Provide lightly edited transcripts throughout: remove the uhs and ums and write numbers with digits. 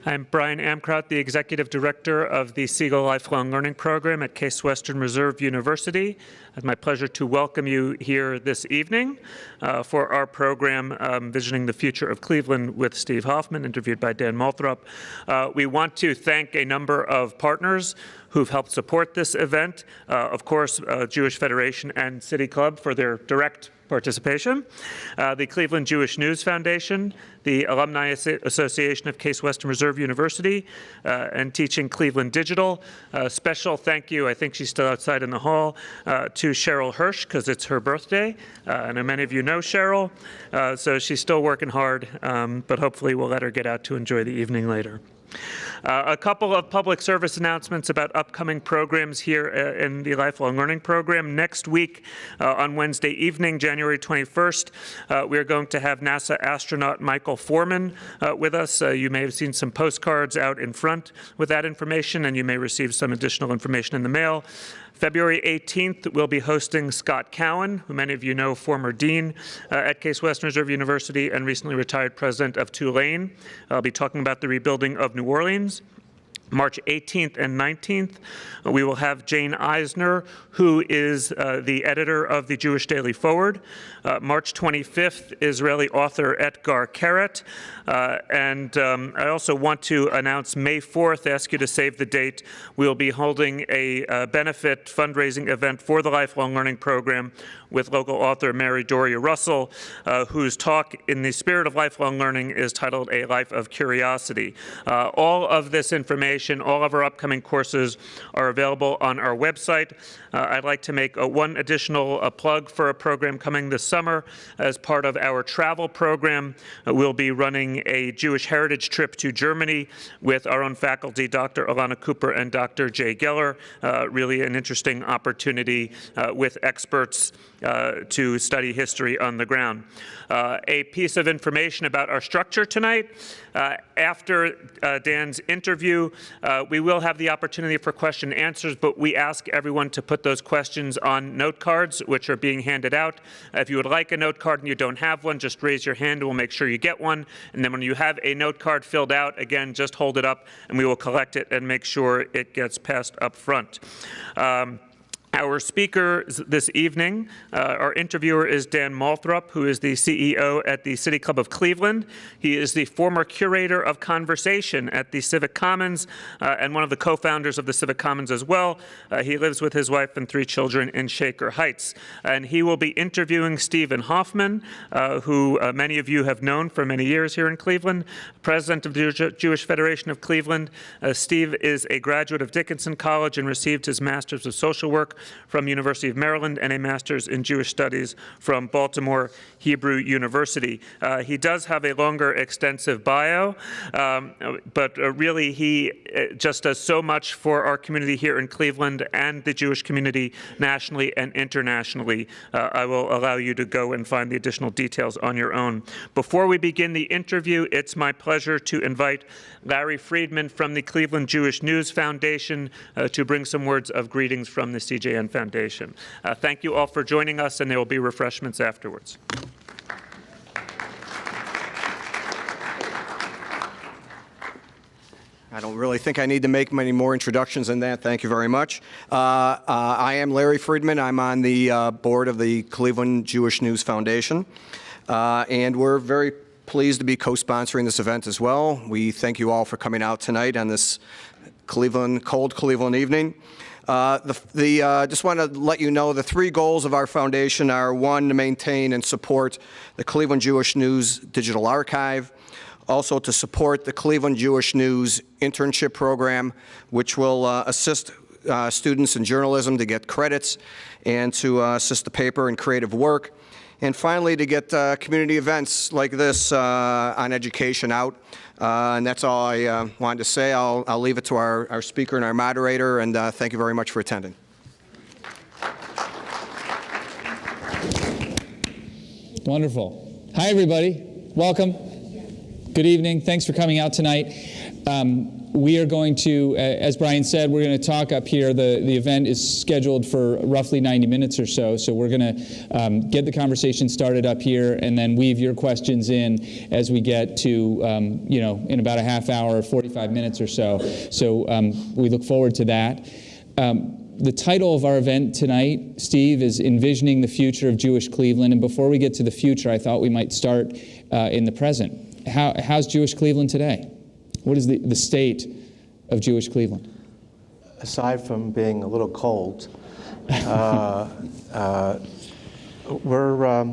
I'm Brian Amkraut, the Executive Director of the Siegel Lifelong Learning Program at Case Western Reserve University. It's my pleasure to welcome you here this evening for our program, Envisioning the Future of Cleveland with Steve Hoffman, interviewed by Dan Moulthrop. We want to thank a number of partners who've helped support this event. Of course, Jewish Federation and City Club for their direct participation, the Cleveland Jewish News Foundation, the Alumni Association of Case Western Reserve University, and Teaching Cleveland Digital. Special thank you, I think she's still outside in the hall, to Cheryl Hirsch, because it's her birthday. I know many of you know Cheryl, so she's still working hard, but hopefully we'll let her get out to enjoy the evening later. A couple of public service announcements about upcoming programs here in the Lifelong Learning Program. Next week, on Wednesday evening, January 21st, we are going to have NASA astronaut Michael Foreman with us. You may have seen some postcards out in front with that information, and you may receive some additional information in the mail. February 18th, we'll be hosting Scott Cowan, who many of you know, former dean at Case Western Reserve University and recently retired president of Tulane. I'll be talking about the rebuilding of New Orleans. March 18th and 19th, we will have Jane Eisner, who is the editor of the Jewish Daily Forward. March 25th, Israeli author Etgar Keret. And I also want to announce May 4th, ask you to save the date. We'll be holding a benefit fundraising event for the Lifelong Learning Program with local author Mary Doria Russell, whose talk in the spirit of lifelong learning is titled A Life of Curiosity. All of this information, all of our upcoming courses are available on our website. I'd like to make one additional plug for a program coming this summer. As part of our travel program, we'll be running a Jewish heritage trip to Germany with our own faculty, Dr. Alana Cooper and Dr. Jay Geller. Really an interesting opportunity with experts to study history on the ground. A piece of information about our structure tonight. After Dan's interview, we will have the opportunity for question and answers, but we ask everyone to put those questions on note cards, which are being handed out. If you would like a note card and you don't have one, just raise your hand and we'll make sure you get one. And then when you have a note card filled out, again, just hold it up and we will collect it and make sure it gets passed up front. Our speaker this evening, our interviewer is Dan Moulthrop, who is the CEO at the City Club of Cleveland. He is the former curator of Conversation at the Civic Commons and one of the co-founders of the Civic Commons as well. He lives with his wife and 3 children in Shaker Heights. And he will be interviewing Stephen Hoffman, who many of you have known for many years here in Cleveland, president of the Jewish Federation of Cleveland. Steve is a graduate of Dickinson College and received his Master's of Social Work from University of Maryland and a Master's in Jewish Studies from Baltimore Hebrew University. He does have a longer, extensive bio, but really he just does so much for our community here in Cleveland and the Jewish community nationally and internationally. I will allow you to go and find the additional details on your own. Before we begin the interview, it's my pleasure to invite Larry Friedman from the Cleveland Jewish News Foundation to bring some words of greetings from the CJN Foundation. Thank you all for joining us, and there will be refreshments afterwards. I don't really think I need to make many more introductions than that. Thank you very much. I am Larry Friedman. I'm on the board of the Cleveland Jewish News Foundation, and we're very pleased to be co-sponsoring this event as well. We thank you all for coming out tonight on this cold Cleveland evening. Just want to let you know the 3 goals of our foundation are: 1, to maintain and support the Cleveland Jewish News Digital Archive, also to support the Cleveland Jewish News Internship Program, which will assist students in journalism to get credits and to assist the paper in creative work, and finally to get community events like this on education out. And that's all I wanted to say. I'll leave it to our speaker and our moderator, and thank you very much for attending. Wonderful. Hi, everybody. Welcome. Good evening. Thanks for coming out tonight. We are going to, as Brian said, we're going to talk up here. The event is scheduled for roughly 90 minutes or so, so we're going to get the conversation started up here and then weave your questions in as we get to, in about a half hour, 45 minutes or so. So we look forward to that. The title of our event tonight, Steve, is Envisioning the Future of Jewish Cleveland. And before we get to the future, I thought we might start in the present. How's Jewish Cleveland today? What is the state of Jewish Cleveland? Aside from being a little cold, we're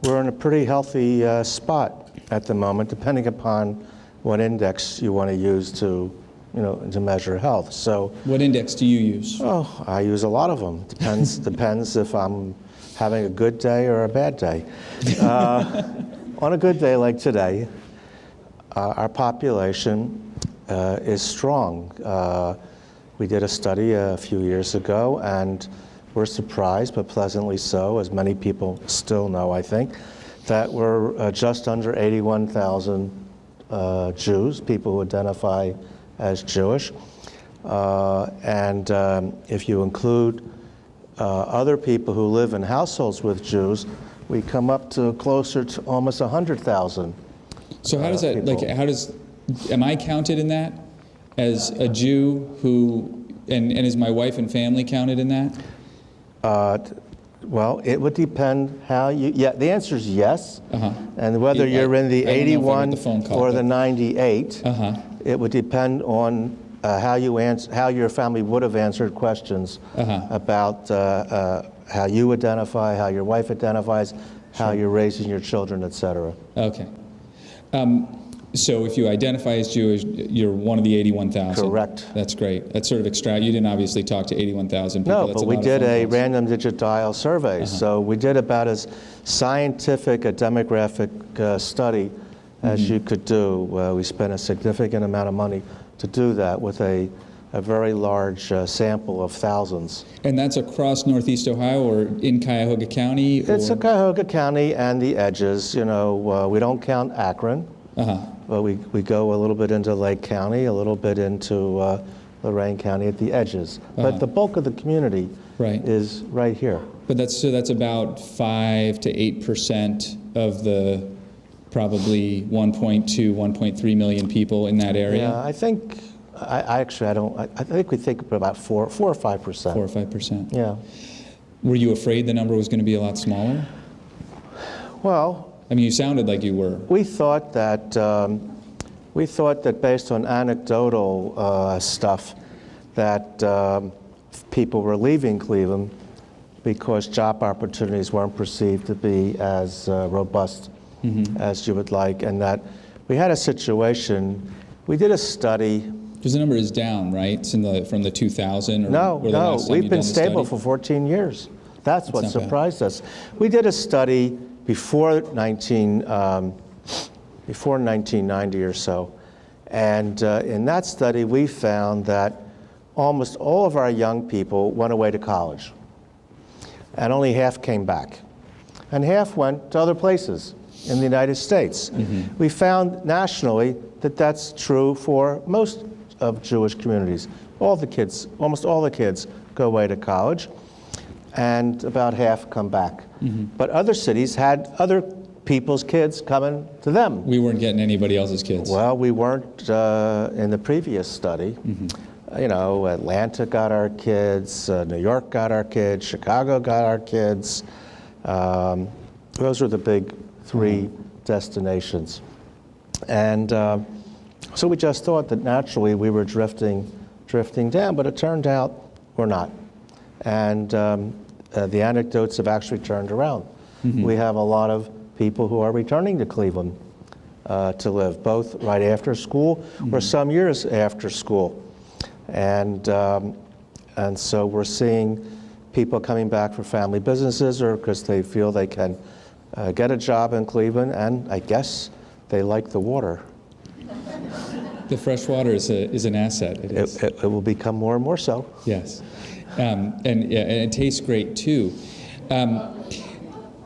in a pretty healthy spot at the moment, depending upon what index you want to use to measure health. So, what index do you use? Oh, I use a lot of them. Depends if I'm having a good day or a bad day. On a good day like today, our population is strong. We did a study a few years ago, and we're surprised, but pleasantly so, as many people still know, I think, that we're just under 81,000 Jews, people who identify as Jewish. And if you include other people who live in households with Jews, we come up to closer to almost 100,000. So how does that, am I counted in that as a Jew who, and is my wife and family counted in that? Well, it would depend how you, the answer is yes. And whether Yeah, you're in the I don't know if I 81 got the phone call, or the but- 98, it would depend on how your family would have answered questions about how you identify, how your wife identifies, how you're raising your children, et cetera. Okay. So if you identify as Jewish, you're one of the 81,000? Correct. That's great. That's sort of extra. You didn't obviously talk to 81,000 people. No, That's but a we lot of did phone a calls. random digit dial survey. So we did about as scientific a demographic study as you could do. We spent a significant amount of money to do that with a very large sample of thousands. And that's across Northeast Ohio or in Cuyahoga County? It's in Cuyahoga County and the edges. We don't count Akron. But we go a little bit into Lake County, a little bit into Lorain County at the edges. But the bulk of the community is right here. But that's about 5 to 8% of the probably 1.2, 1.3 million people in that area. Yeah, I think I think we think about 4 or 5%. 4 or 5%. Yeah. Were you afraid the number was going to be a lot smaller? Well, I mean, you sounded like you were. we thought that based on anecdotal stuff that people were leaving Cleveland because job opportunities weren't perceived to be as robust as you would like, and that we had a situation. We did a study. Because the number is down, right? From the 2000? Or, No, or the last time we've you'd been done the stable study? for 14 years. That's what not bad. surprised us. We did a study before 1990 or so, and in that study we found that almost all of our young people went away to college, and only half came back, and half went to other places in the United States. We found nationally that that's true for most of Jewish communities. Almost all the kids go away to college, and about half come back. But other cities had other people's kids coming to them. We weren't getting anybody else's kids. Well, we weren't in the previous study. Atlanta got our kids, New York got our kids, Chicago got our kids. Those were the big three destinations. And so we just thought that naturally we were drifting down, but it turned out we're not. And the anecdotes have actually turned around. We have a lot of people who are returning to Cleveland to live, both right after school or some years after school. And so we're seeing people coming back for family businesses or because they feel they can get a job in Cleveland, and I guess they like the water. The fresh water is an asset. It is. It will become more and more so. Yes. And it tastes great, too.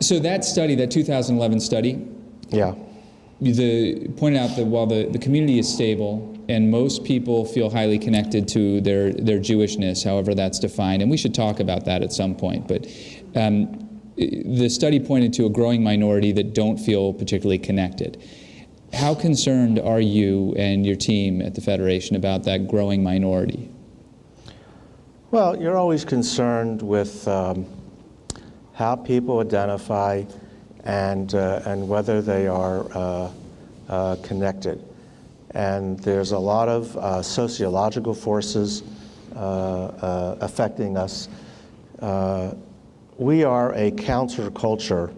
So that study, that 2011 study, Yeah. pointed out that while the community is stable and most people feel highly connected to their Jewishness, however that's defined, and we should talk about that at some point, but the study pointed to a growing minority that don't feel particularly connected. How concerned are you and your team at the Federation about that growing minority? Well, you're always concerned with how people identify and whether they are connected. And there's a lot of sociological forces affecting us. We are a counterculture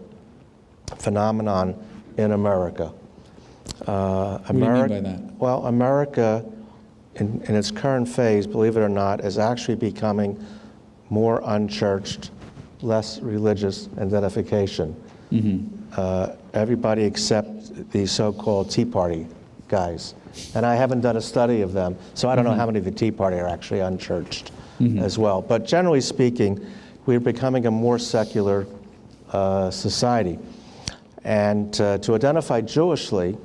phenomenon in America. What do you mean by that? Well, America, in its current phase, believe it or not, is actually becoming more unchurched, less religious identification. Everybody except the so-called Tea Party guys. And I haven't done a study of them, so I don't know how many of the Tea Party are actually unchurched as well. But generally speaking, we're becoming a more secular society. And to identify Jewishly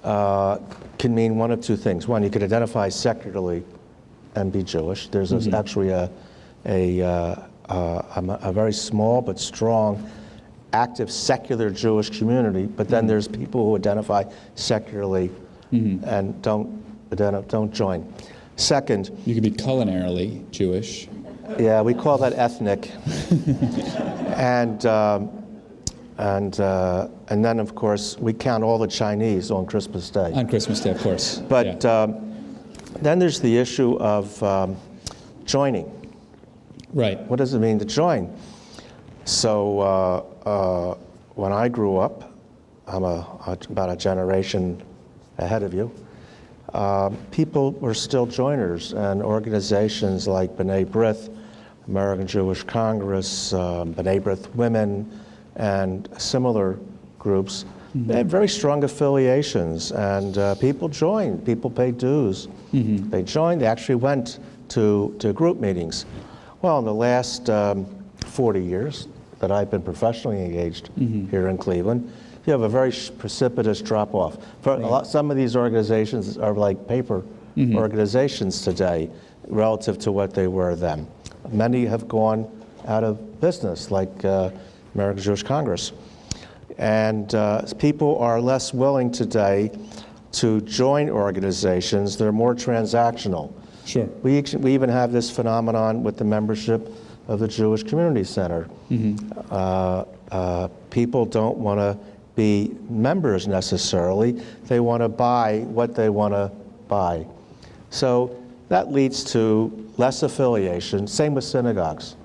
can mean one of two things. One, you could identify secularly and be Jewish. There's actually a very small but strong active secular Jewish community, but then there's people who identify secularly and don't join. Second, you could be culinarily Jewish. Yeah, we call that ethnic. and then, of course, we count all the Chinese on Christmas Day. On Christmas Day, of course. But then there's the issue of joining. Right. What does it mean to join? So when I grew up, I'm about a generation ahead of you, people were still joiners, and organizations like B'nai B'rith, American Jewish Congress, B'nai B'rith Women, and similar groups, they had very strong affiliations, and people joined, people paid dues. They joined, they actually went to group meetings. Well, in the last 40 years that I've been professionally engaged here in Cleveland, you have a very precipitous drop-off. Some of these organizations are like paper organizations today relative to what they were then. Many have gone out of business, like American Jewish Congress. And people are less willing today to join organizations. They're more transactional. Sure. We even have this phenomenon with the membership of the Jewish Community Center. People don't want to be members necessarily. They want to buy what they want to buy. So that leads to less affiliation. Same with synagogues.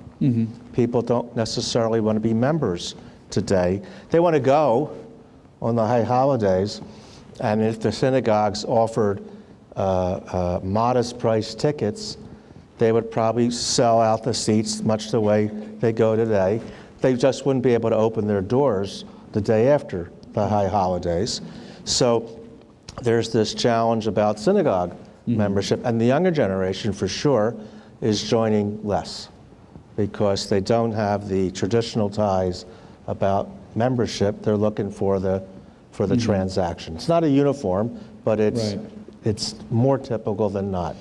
People don't necessarily want to be members today. They want to go on the high holidays, and if the synagogues offered modest price tickets, they would probably sell out the seats much the way they go today. They just wouldn't be able to open their doors the day after the high holidays. So there's this challenge about synagogue membership, and the younger generation for sure is joining less because they don't have the traditional ties about membership. They're looking for the transaction. It's not a uniform, but it's more typical than not.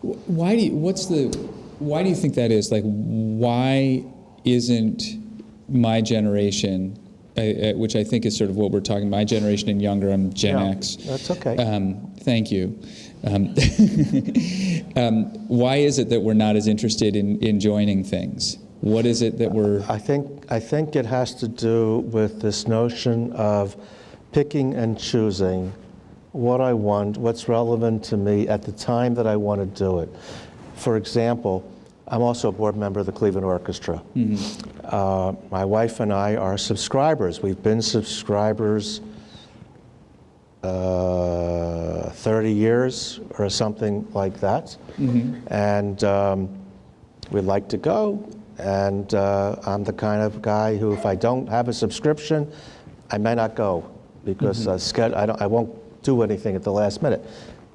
Why do you think that is? Like, why isn't my generation, which I think is sort of what we're talking, my generation and younger, I'm Gen X. That's okay. Thank you. Why is it that we're not as interested in joining things? What is it that we're... I think it has to do with this notion of picking and choosing what I want, what's relevant to me at the time that I want to do it. For example, I'm also a board member of the Cleveland Orchestra. My wife and I are subscribers. We've been subscribers 30 years or something like that. And we'd like to go. And I'm the kind of guy who, if I don't have a subscription, I may not go because I won't do anything at the last minute.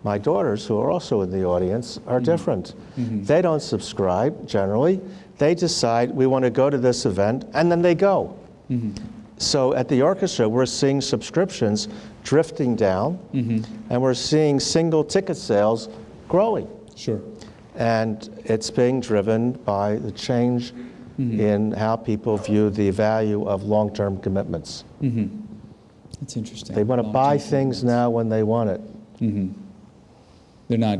My daughters, who are also in the audience, are different. They don't subscribe, generally. They decide, we want to go to this event, and then they go. So at the orchestra, we're seeing subscriptions drifting down, and we're seeing single ticket sales growing. Sure. And it's being driven by the change in how people view the value of long-term commitments. That's interesting. They want to buy things now when they want it. They're not,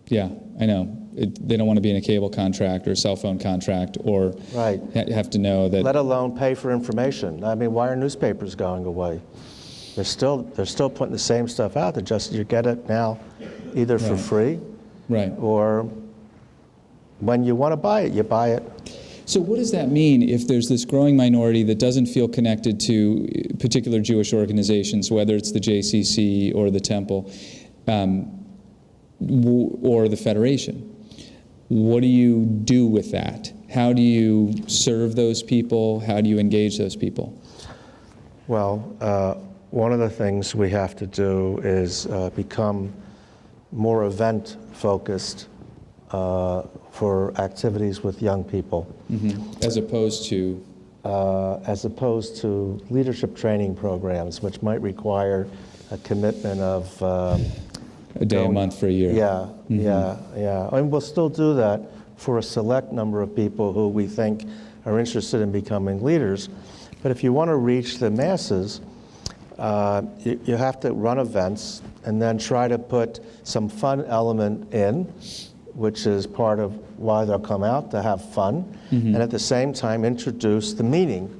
yeah, I know. They don't want to be in a cable contract or a cell phone contract or Right. have to know that. Let alone pay for information. I mean, why are newspapers going away? They're still putting the same stuff out. They're just, you get it now either for free Right. or when you want to buy it, you buy it. So what does that mean if there's this growing minority that doesn't feel connected to particular Jewish organizations, whether it's the JCC or the Temple or the Federation? What do you do with that? How do you serve those people? How do you engage those people? Well, one of the things we have to do is become more event-focused for activities with young people. As opposed to leadership training programs, which might require a commitment of a day a month for a year. Yeah. And we'll still do that for a select number of people who we think are interested in becoming leaders. But if you want to reach the masses, you have to run events and then try to put some fun element in, which is part of why they'll come out, to have fun, and at the same time introduce the meaning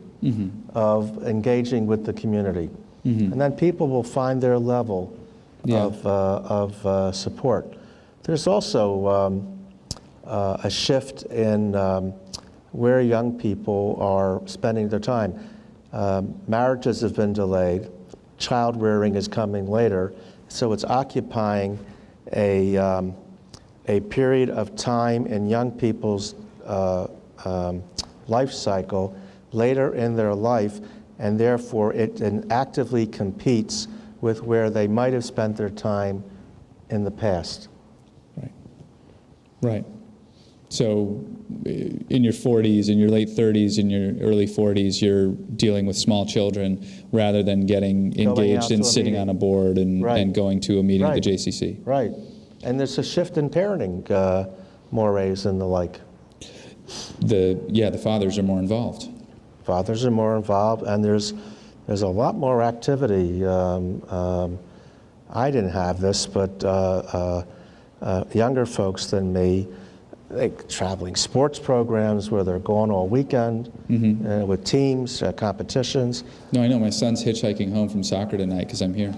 of engaging with the community. And then people will find their level of support. There's also a shift in where young people are spending their time. Marriages have been delayed. Child rearing is coming later. So it's occupying a period of time in young people's life cycle later in their life, and therefore it actively competes with where they might have spent their time in the past. Right. So in your 40s, in your late 30s, in your early 40s, you're dealing with small children rather than getting engaged and sitting on a board and going to a meeting at the JCC. Right. And there's a shift in parenting mores and the like. The fathers are more involved. Fathers are more involved, and there's a lot more activity. I didn't have this, but younger folks than me, like traveling sports programs where they're gone all weekend with teams, competitions. No, I know. My son's hitchhiking home from soccer tonight because I'm here.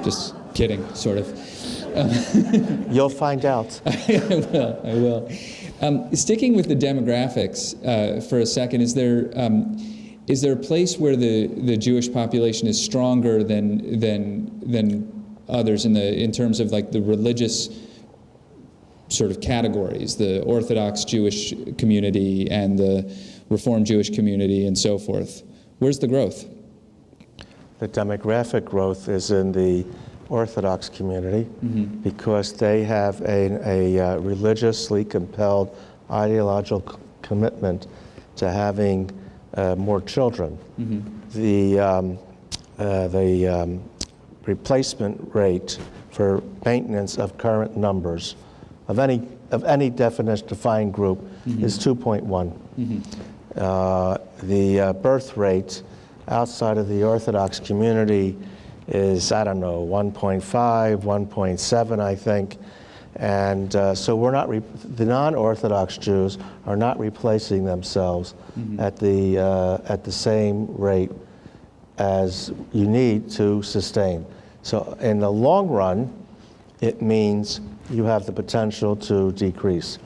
Just kidding, sort of. You'll find out. I will. Sticking with the demographics for a second, is there a place where the Jewish population is stronger than others in terms of like the religious sort of categories, the Orthodox Jewish community and the Reformed Jewish community and so forth? Where's the growth? The demographic growth is in the Orthodox community because they have a religiously compelled ideological commitment to having more children. The replacement rate for maintenance of current numbers of any definition defined group is 2.1. The birth rate outside of the Orthodox community is, I don't know, 1.5, 1.7, I think. And so the non-Orthodox Jews are not replacing themselves at the same rate as you need to sustain. So in the long run, it means you have the potential to decrease.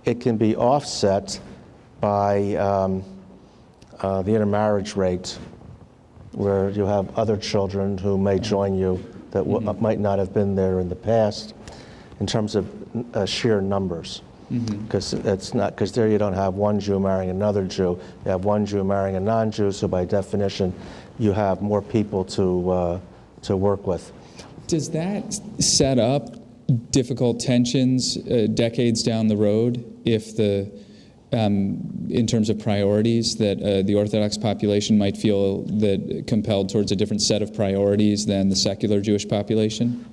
It can be offset by the intermarriage rate, where you have other children who may join you that might not have been there in the past, in terms of sheer numbers. Because there you don't have one Jew marrying another Jew. You have one Jew marrying a non-Jew, so by definition, you have more people to work with. Does that set up difficult tensions decades down the road if the in terms of priorities, that the Orthodox population might feel that compelled towards a different set of priorities than the secular Jewish population?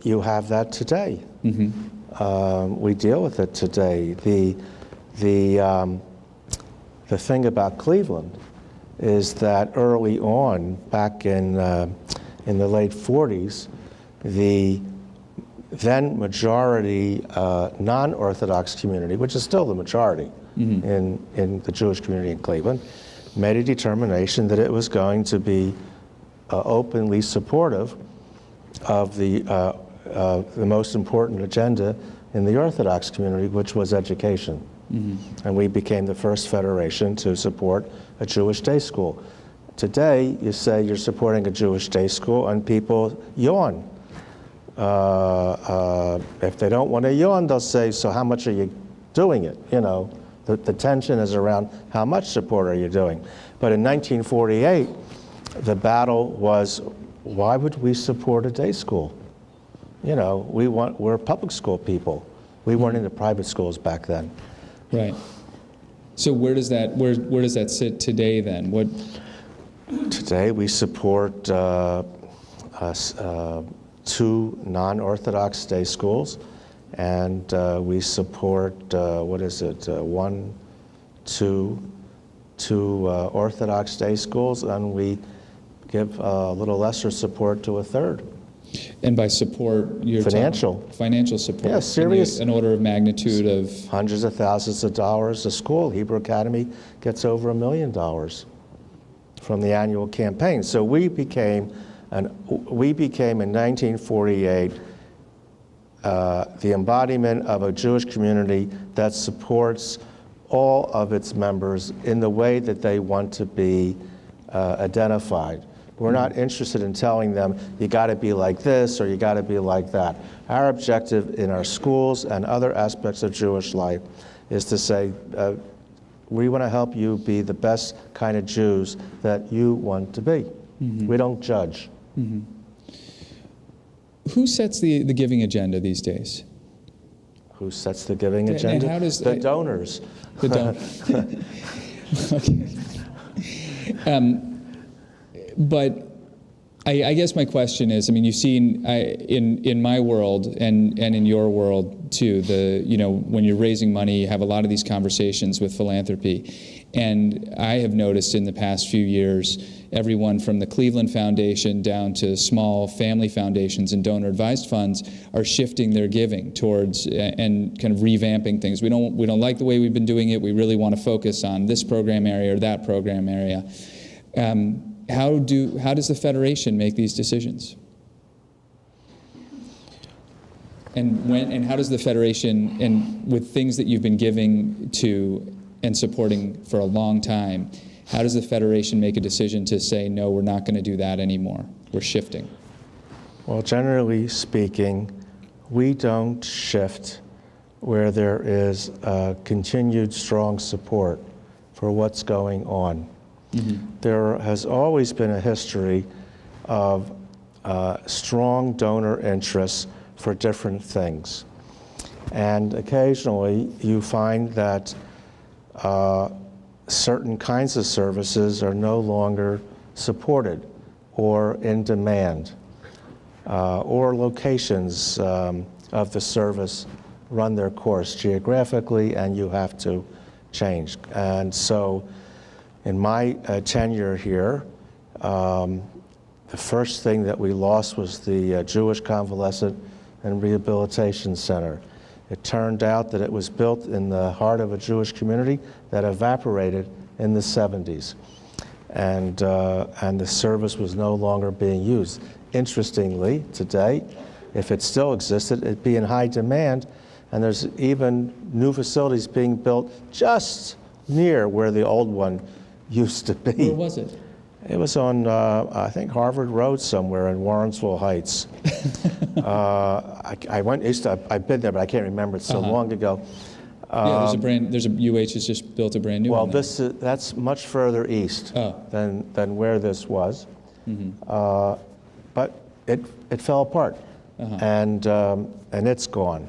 You have that today. Mm-hmm. We deal with it today. The thing about Cleveland is that early on, back in the late 40s, the then majority non-Orthodox community, which is still the majority in the Jewish community in Cleveland, made a determination that it was going to be openly supportive of the most important agenda in the Orthodox community, which was education. And we became the first federation to support a Jewish day school. Today, you say you're supporting a Jewish day school, and people yawn. If they don't want to yawn, they'll say, so how much are you doing it? You know, the tension is around how much support are you doing. But in 1948, the battle was, why would we support a day school? You know, we're public school people. We weren't into private schools back then. Right. So where does that sit today then? Today we support 2 non-Orthodox day schools, and we support two Orthodox day schools, and we give a little lesser support to a third. And by support, you're financial support. Yeah, serious. An order of magnitude of hundreds of thousands of dollars a school. Hebrew Academy gets over $1 million from the annual campaign. So we became in 1948 the embodiment of a Jewish community that supports all of its members in the way that they want to be identified. We're not interested in telling them, you got to be like this or you got to be like that. Our objective in our schools and other aspects of Jewish life is to say, we want to help you be the best kind of Jews that you want to be. We don't judge. Who sets the giving agenda these days? Who sets the giving agenda? And how does the donors. The donors. But I guess my question is, I mean, you've seen in my world and in your world too, when you're raising money, you have a lot of these conversations with philanthropy. And I have noticed in the past few years, everyone from the Cleveland Foundation down to small family foundations and donor-advised funds are shifting their giving towards and kind of revamping things. We don't like the way we've been doing it. We really want to focus on this program area or that program area. How does the Federation make these decisions? And how does the Federation, and with things that you've been giving to and supporting for a long time, how does the Federation make a decision to say, no, we're not going to do that anymore, we're shifting? Well, generally speaking, we don't shift where there is continued strong support for what's going on. There has always been a history of strong donor interests for different things. And occasionally you find that certain kinds of services are no longer supported or in demand, or locations of the service run their course geographically and you have to change. And so in my tenure here, the first thing that we lost was the Jewish Convalescent and Rehabilitation Center. It turned out that it was built in the heart of a Jewish community that evaporated in the 70s. And the service was no longer being used. Interestingly, today, if it still existed, it'd be in high demand, and there's even new facilities being built just near where the old one used to be. Where was it? It was on, I think, Harvard Road somewhere in Warrensville Heights. I've been there, but I can't remember. It's so long ago. Yeah, there's a UH has just built a brand new one. Well, that's much further east than where this was. But it fell apart, and it's gone.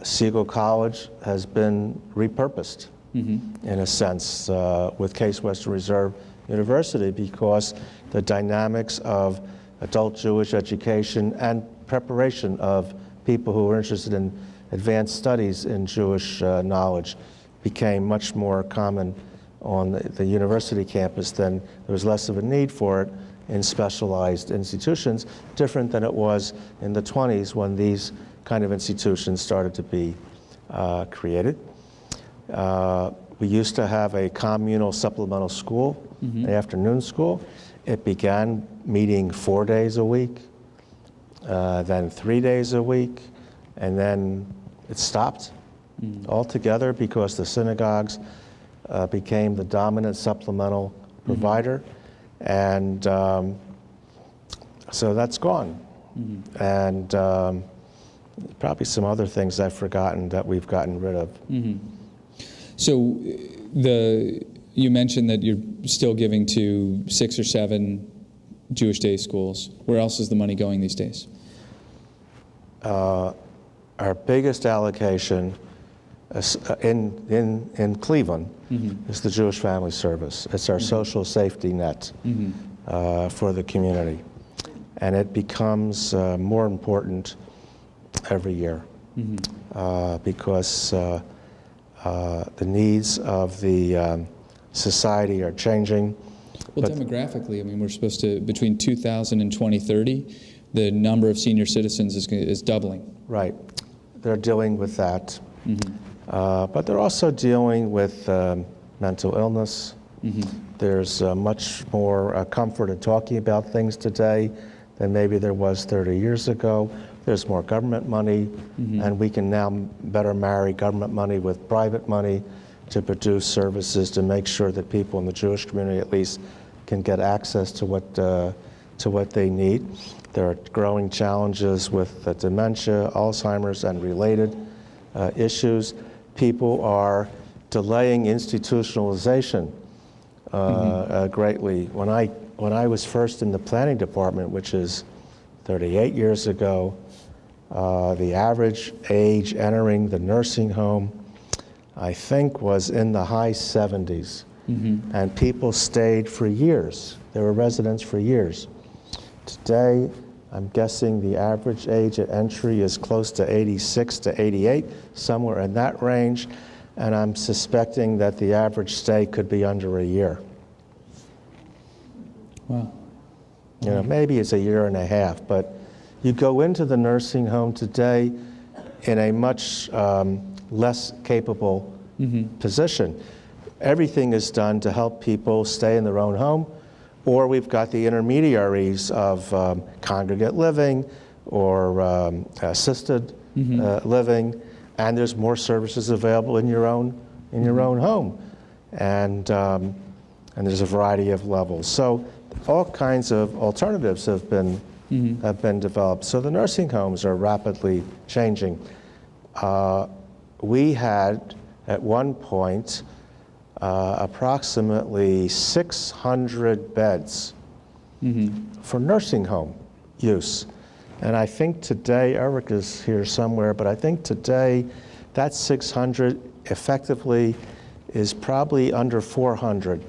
Siegel College has been repurposed, in a sense, with Case Western Reserve University, because the dynamics of adult Jewish education and preparation of people who are interested in advanced studies in Jewish knowledge became much more common on the university campus. Then there was less of a need for it in specialized institutions, different than it was in the 20s when these kind of institutions started to be created. We used to have a communal supplemental school, an afternoon school. It began meeting 4 days a week, then 3 days a week, and then it stopped altogether because the synagogues became the dominant supplemental provider, and so that's gone. And probably some other things I've forgotten that we've gotten rid of. So you mentioned that you're still giving to 6 or 7 Jewish day schools. Where else is the money going these days? Our biggest allocation in Cleveland is the Jewish Family Service. It's our social safety net for the community. And it becomes more important every year because the needs of the society are changing. Well, demographically, I mean, we're supposed to, between 2000 and 2030, the number of senior citizens is doubling. Right. They're dealing with that. But they're also dealing with mental illness. There's much more comfort in talking about things today than maybe there was 30 years ago. There's more government money, and we can now better marry government money with private money to produce services to make sure that people in the Jewish community at least can get access to what they need. There are growing challenges with dementia, Alzheimer's, and related issues. People are delaying institutionalization greatly. When I was first in the planning department, which is 38 years ago, the average age entering the nursing home, I think, was in the high 70s. And people stayed for years. They were residents for years. Today, I'm guessing the average age at entry is close to 86 to 88, somewhere in that range. And I'm suspecting that the average stay could be under a year. Wow. You know, maybe it's a year and a half, but you go into the nursing home today in a much less capable position. Everything is done to help people stay in their own home, or we've got the intermediaries of congregate living or assisted living, and there's more services available in your own home, and there's a variety of levels. So all kinds of alternatives have been developed. So the nursing homes are rapidly changing. We had at one point approximately 600 beds for nursing home use. And I think today, Eric is here somewhere, but I think today that 600 effectively is probably under 400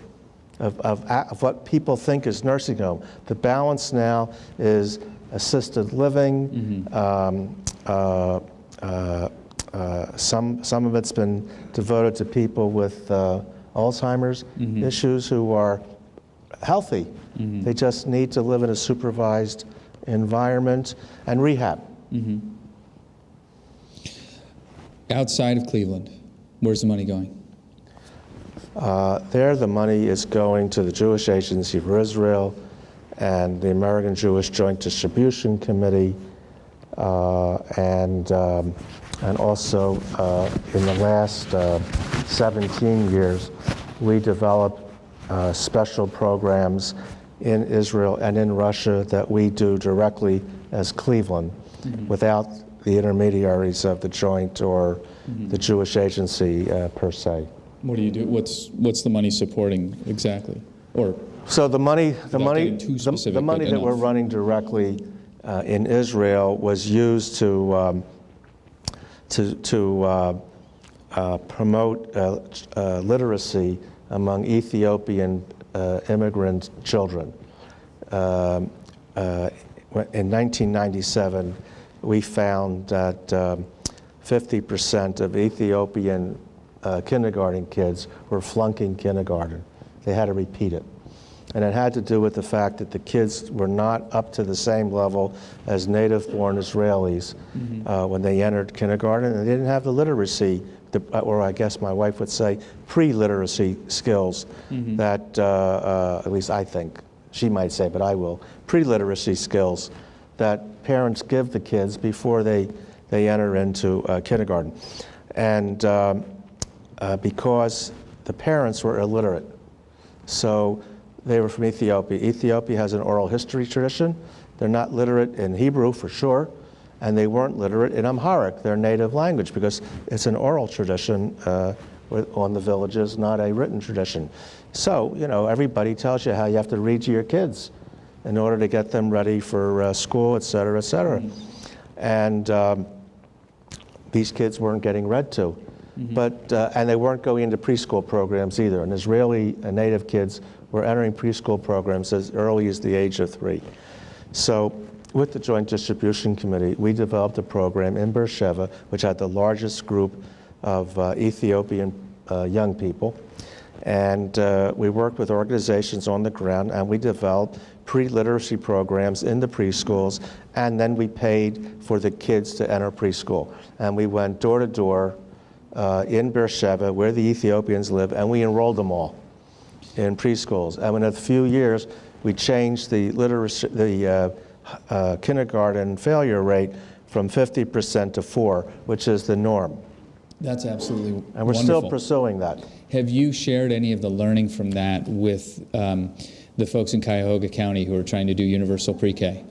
of what people think is nursing home. The balance now is assisted living. Some of it's been devoted to people with Alzheimer's issues who are healthy. They just need to live in a supervised environment, and rehab. Outside of Cleveland, where's the money going? There, the money is going to the Jewish Agency for Israel and the American Jewish Joint Distribution Committee, and also in the last 17 years, we developed special programs in Israel and in Russia that we do directly as Cleveland without the intermediaries of the Joint or the Jewish Agency per se. What do you do? What's the money supporting exactly? Or so the money that enough. we're running directly in Israel was used to to promote literacy among Ethiopian immigrant children. In 1997, we found that 50% of Ethiopian kindergarten kids were flunking kindergarten. They had to repeat it. And it had to do with the fact that the kids were not up to the same level as native-born Israelis when they entered kindergarten, and they didn't have the literacy, or I guess my wife would say, pre-literacy skills that, at least I think, she might say, but I will, pre-literacy skills that parents give the kids before they enter into kindergarten. And because the parents were illiterate. So they were from Ethiopia. Ethiopia has an oral history tradition. They're not literate in Hebrew for sure, and they weren't literate in Amharic, their native language, because it's an oral tradition on the villages, not a written tradition. So, you know, everybody tells you how you have to read to your kids in order to get them ready for school, et cetera, et cetera. And these kids weren't getting read to. But, and they weren't going into preschool programs either. And Israeli native kids were entering preschool programs as early as the age of 3. So with the Joint Distribution Committee, we developed a program in Beersheba, which had the largest group of Ethiopian young people. And we worked with organizations on the ground, and we developed pre-literacy programs in the preschools, and then we paid for the kids to enter preschool. And we went door to door in Beersheba, where the Ethiopians live, and we enrolled them all in preschools. And in a few years, we changed the literacy, kindergarten failure rate from 50% to 4%, which is the norm. That's absolutely wonderful. And we're still pursuing that. Have you shared any of the learning from that with the folks in Cuyahoga County who are trying to do universal pre-K?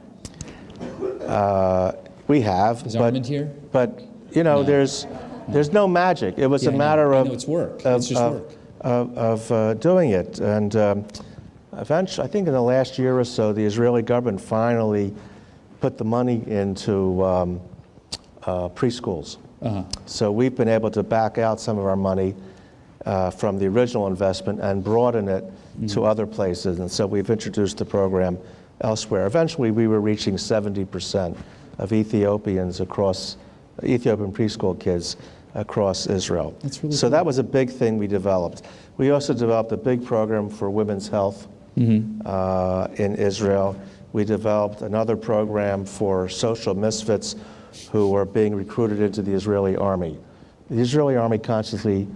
We have. Is Armand here? But, you know, there's no magic. It was a matter of... I know, it's work. It's just work. Of doing it. And eventually, I think in the last year or so, the Israeli government finally put the money into preschools. So we've been able to back out some of our money from the original investment and broaden it to other places. And so we've introduced the program elsewhere. Eventually, we were reaching 70% of Ethiopians across, Ethiopian preschool kids across Israel. That's really so cool. that was a big thing we developed. We also developed a big program for women's health in Israel. We developed another program for social misfits who were being recruited into the Israeli army. The Israeli army constantly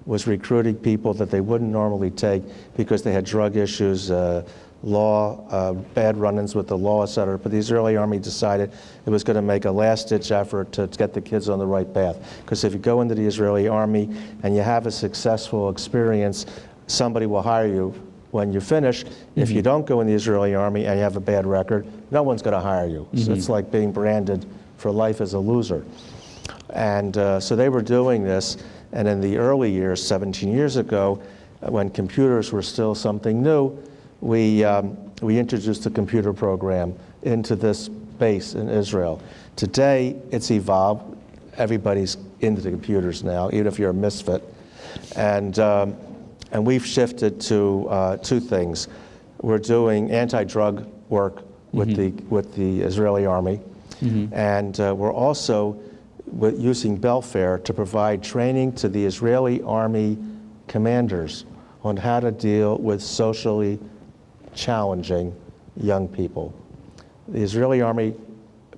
was recruiting people that they wouldn't normally take because they had drug issues, bad run-ins with the law, et cetera. But the Israeli army decided it was going to make a last-ditch effort to get the kids on the right path. Because if you go into the Israeli army and you have a successful experience, somebody will hire you when you finish. If you don't go in the Israeli army and you have a bad record, no one's going to hire you. So it's like being branded for life as a loser. And so they were doing this. And in the early years, 17 years ago, when computers were still something new, we introduced a computer program into this base in Israel. Today, it's evolved. Everybody's into the computers now, even if you're a misfit. And we've shifted to two things. We're doing anti-drug work with the Israeli army, and we're also using Belfair to provide training to the Israeli army commanders on how to deal with socially challenging young people. The Israeli army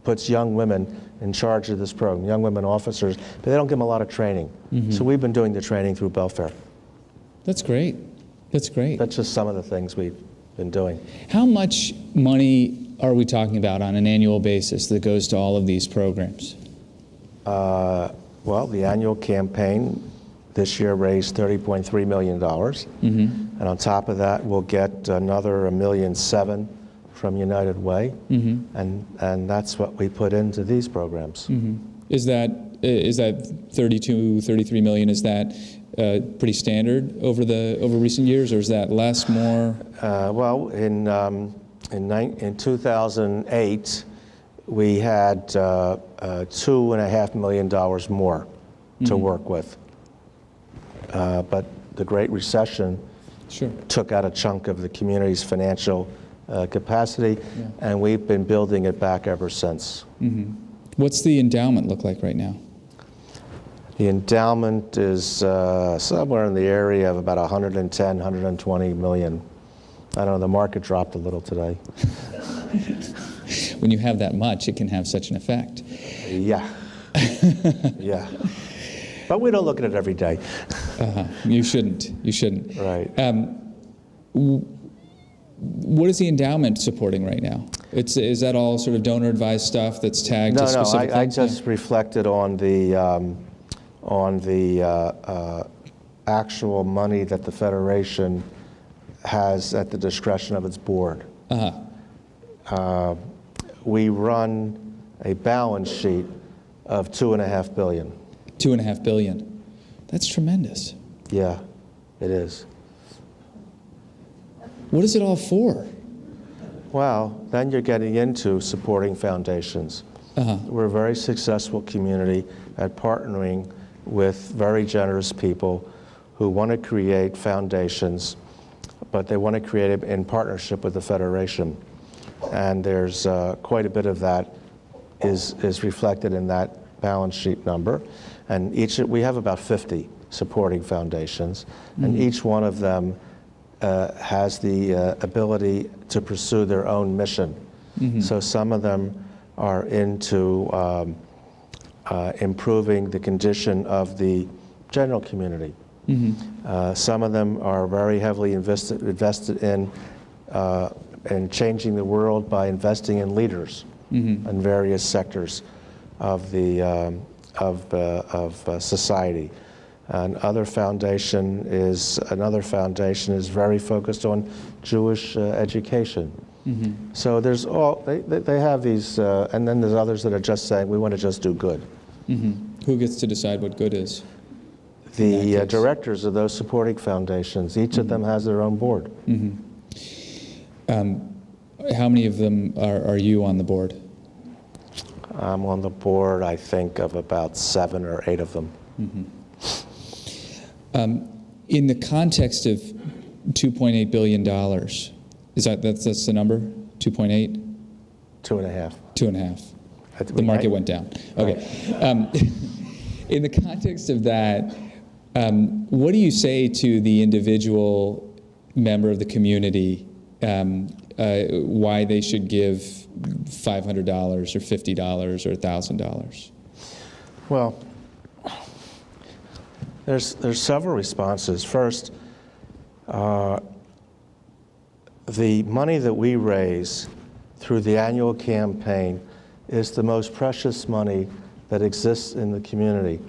puts young women in charge of this program, young women officers, but they don't give them a lot of training. So we've been doing the training through Belfair. That's great. That's great. That's just some of the things we've been doing. How much money are we talking about on an annual basis that goes to all of these programs? Well, the annual campaign this year raised $30.3 million. And on top of that, we'll get another $1.7 million from United Way. And that's what we put into these programs. Is that 32, 33 million, is that pretty standard over recent years, or is that less, more? Well, in 2008, we had $2.5 million more to work with. But the Great Recession took out a chunk of the community's financial capacity, and we've been building it back ever since. What's the endowment look like right now? The endowment is somewhere in the area of about 110, 120 million. I don't know, the market dropped a little today. When you have that much, it can have such an effect. Yeah. Yeah. But we don't look at it every day. You shouldn't. You shouldn't. Right. What is the endowment supporting right now? Is that all sort of donor-advised stuff that's tagged to specific I things? just reflected on the actual money that the Federation has at the discretion of its board. We run a balance sheet of $2.5 billion. $2.5 billion. That's tremendous. Yeah, it is. What is it all for? Well, then you're getting into supporting foundations. We're a very successful community at partnering with very generous people who want to create foundations, but they want to create it in partnership with the Federation. And there's quite a bit of that is reflected in that balance sheet number. And we have about 50 supporting foundations, and each one of them has the ability to pursue their own mission. So some of them are into improving the condition of the general community. Some of them are very heavily invested in changing the world by investing in leaders in various sectors of the society. Another foundation is very focused on Jewish education. So there's they have these, and then there's others that are just saying we want to just do good. Who gets to decide what good is? The directors of those supporting foundations, each of them has their own board. How many of them are you on the board? I'm on the board, I think, of about 7 or 8 of them. In the context of $2.8 billion, that's the number? 2.8? 2.5. 2.5. The market went down. Okay. In the context of that, what do you say to the individual member of the community why they should give $500 or $50 or $1,000? Well, there's several responses. First, the money that we raise through the annual campaign is the most precious money that exists in the community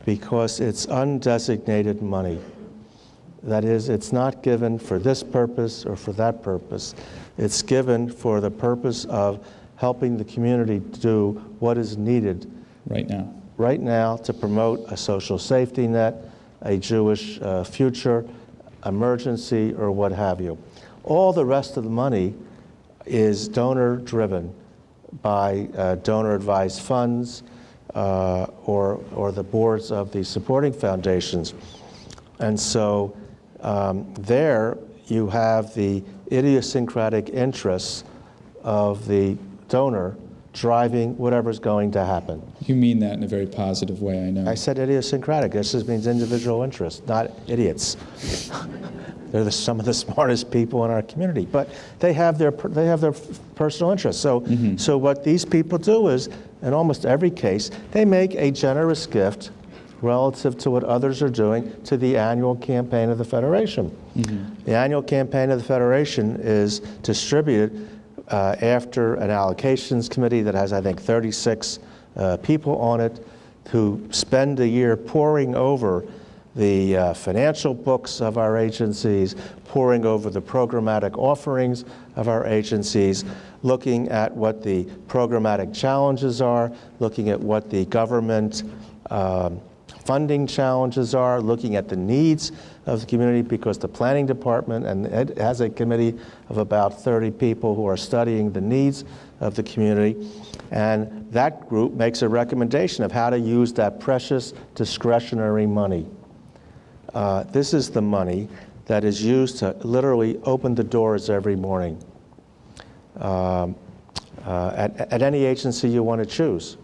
because it's undesignated money. That is, it's not given for this purpose or for that purpose. It's given for the purpose of helping the community do what is needed right now to promote a social safety net, a Jewish future, emergency, or what have you. All the rest of the money is donor-driven by donor-advised funds or the boards of the supporting foundations. And so there you have the idiosyncratic interests of the donor driving whatever's going to happen. You mean that in a very positive way, I know. I said idiosyncratic. This just means individual interests, not idiots. They're some of the smartest people in our community, but they have their personal interests. So, so what these people do is, in almost every case, they make a generous gift relative to what others are doing to the annual campaign of the Federation. The annual campaign of the Federation is distributed after an allocations committee that has, I think, 36 people on it who spend a year poring over the financial books of our agencies, poring over the programmatic offerings of our agencies, looking at what the programmatic challenges are, looking at what the government funding challenges are, looking at the needs of the community, because the planning department and it has a committee of about 30 people who are studying the needs of the community. And that group makes a recommendation of how to use that precious discretionary money. This is the money that is used to literally open the doors every morning at any agency you want to choose.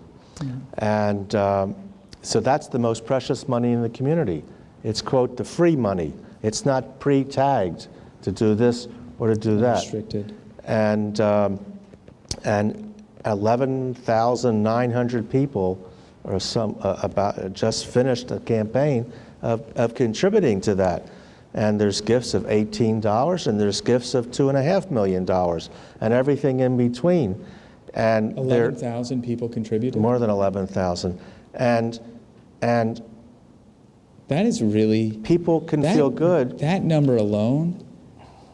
And so that's the most precious money in the community. It's, quote, the free money. It's not pre-tagged to do this or to do that. Restricted. And 11,900 people or about just finished a campaign of contributing to that. And there's gifts of $18, and there's gifts of $2.5 million, and everything in between. And 11,000 people contributed? More than 11,000. And that is really... people can feel good. That number alone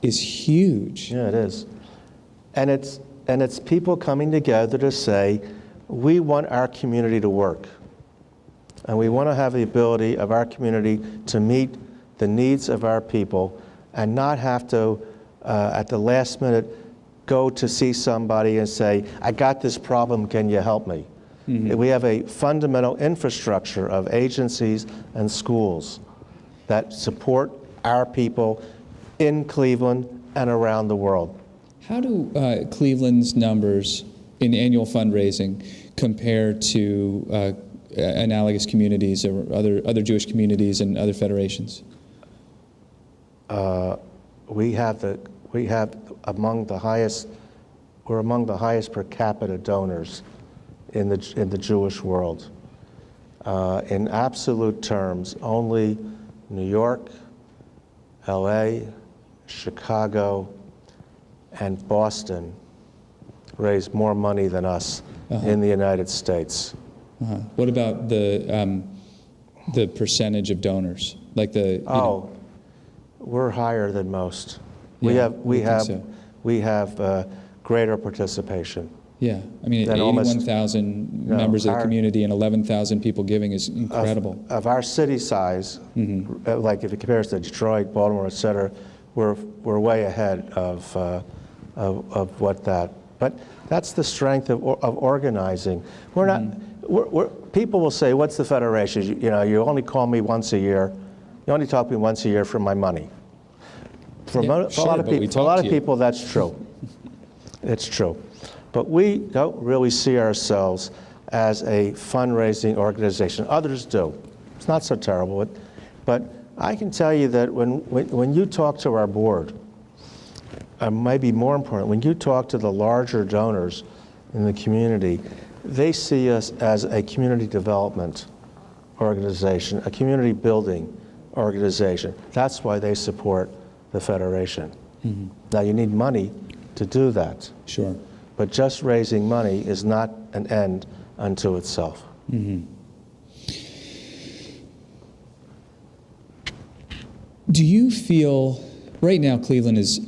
is huge. Yeah, it is. And it's people coming together to say, we want our community to work. And we want to have the ability of our community to meet the needs of our people and not have to, at the last minute, go to see somebody and say, I got this problem, can you help me? Mm-hmm. We have a fundamental infrastructure of agencies and schools that support our people in Cleveland and around the world. How do Cleveland's numbers in annual fundraising compare to analogous communities or other Jewish communities and other federations? We have among the highest. We're among the highest per capita donors in the Jewish world. In absolute terms, only New York, L.A., Chicago, and Boston raise more money than us in the United States. What about the percentage of donors? Like we're higher than most. Yeah, we have greater participation. Yeah, I mean, 81,000 members of the community and 11,000 people giving is incredible. Of our city size, like if it compares to Detroit, Baltimore, et cetera, we're way ahead of what that. But that's the strength of organizing. We're not. People will say, "What's the federation? You only call me once a year. You only talk to me once a year for my money." For a lot of people, that's true. It's true. But we don't really see ourselves as a fundraising organization. Others do. It's not so terrible. But I can tell you that when you talk to our board, maybe more important, when you talk to the larger donors in the community, they see us as a community development organization, a community building organization. That's why they support the Federation. Mm-hmm. Now, you need money to do that. Sure. But just raising money is not an end unto itself. Mm-hmm. Do you feel, right now Cleveland is,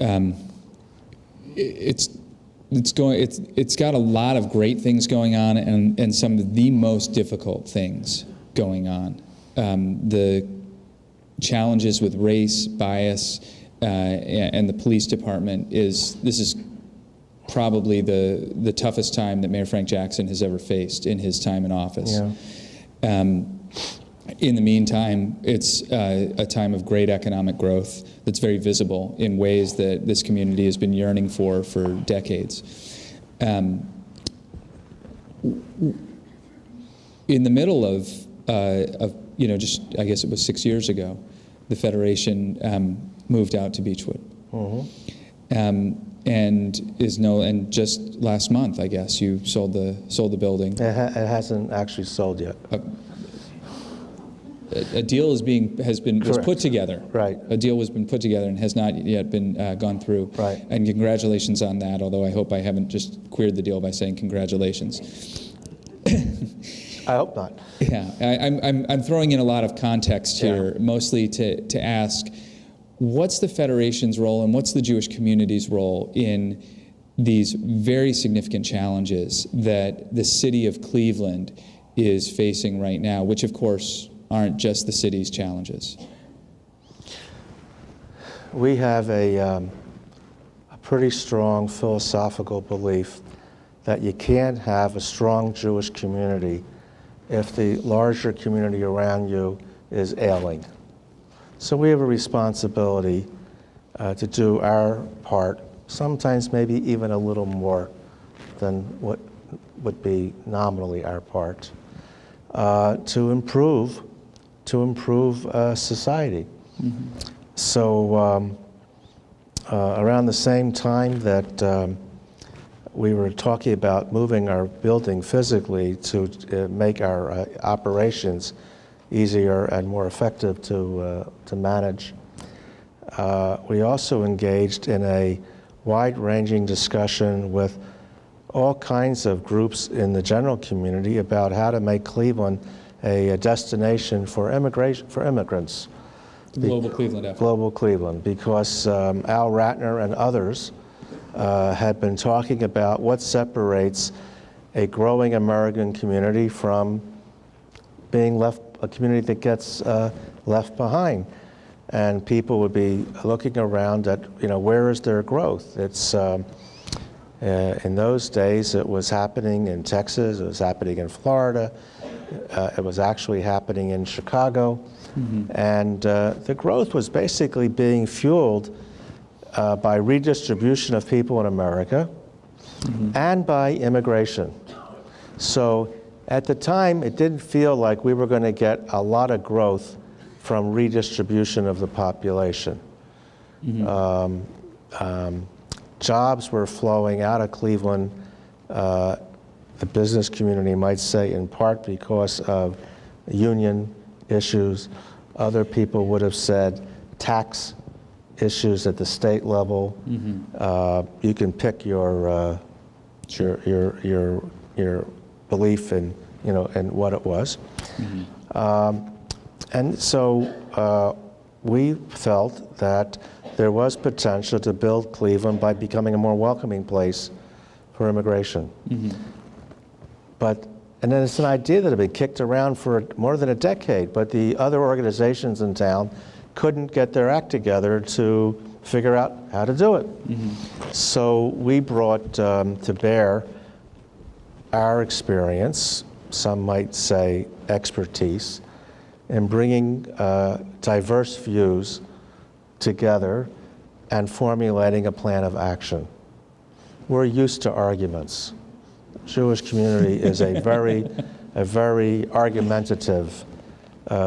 it's got a lot of great things going on and some of the most difficult things going on. The challenges with race, bias, and the police department this is probably the toughest time that Mayor Frank Jackson has ever faced in his time in office. Yeah. In the meantime, it's a time of great economic growth that's very visible in ways that this community has been yearning for decades. In the middle of just, I guess it was 6 years ago, the Federation moved out to Beechwood. Mm-hmm. And just last month, I guess, you sold the building. It hasn't actually sold yet. A deal was put together. Right. A deal was been put together and has not yet been gone through. Right. And congratulations on that. Although I hope I haven't just queered the deal by saying congratulations. I hope not. Yeah, I'm throwing in a lot of context here, mostly to ask, what's the Federation's role and what's the Jewish community's role in these very significant challenges that the city of Cleveland is facing right now, which of course aren't just the city's challenges? We have a pretty strong philosophical belief that you can't have a strong Jewish community if the larger community around you is ailing. So we have a responsibility to do our part, sometimes maybe even a little more than what would be nominally our part, to improve society. Mm-hmm. So around the same time that we were talking about moving our building physically to make our operations easier and more effective to manage, we also engaged in a wide-ranging discussion with all kinds of groups in the general community about how to make Cleveland a destination for immigrants. Global Cleveland effort. Global Cleveland, because Al Ratner and others had been talking about what separates a growing American community from being a community that gets left behind. And people would be looking around at, where is their growth? It's in those days, it was happening in Texas, it was happening in Florida, it was actually happening in Chicago. Mm-hmm. And the growth was basically being fueled by redistribution of people in America, mm-hmm. and by immigration. So at the time, it didn't feel like we were going to get a lot of growth from redistribution of the population. Mm-hmm. Jobs were flowing out of Cleveland, the business community might say, in part because of union issues. Other people would have said tax issues at the state level. Mm-hmm. You can pick your belief in in what it was. Mm-hmm. And so we felt that there was potential to build Cleveland by becoming a more welcoming place for immigration. Mm-hmm. And then it's an idea that had been kicked around for more than a decade, but the other organizations in town couldn't get their act together to figure out how to do it. Mm-hmm. So we brought to bear our experience, some might say expertise, in bringing diverse views together and formulating a plan of action. We're used to arguments. Jewish community is a very argumentative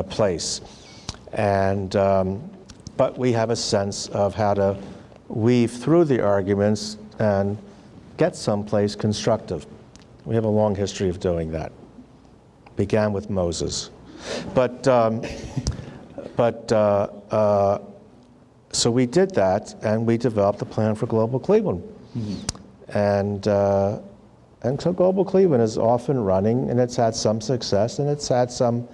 place, and but we have a sense of how to weave through the arguments and get someplace constructive. We have a long history of doing that. Began with Moses, so we did that, and we developed a plan for Global Cleveland. Mm-hmm. And so Global Cleveland is off and running, and it's had some success, and it's had some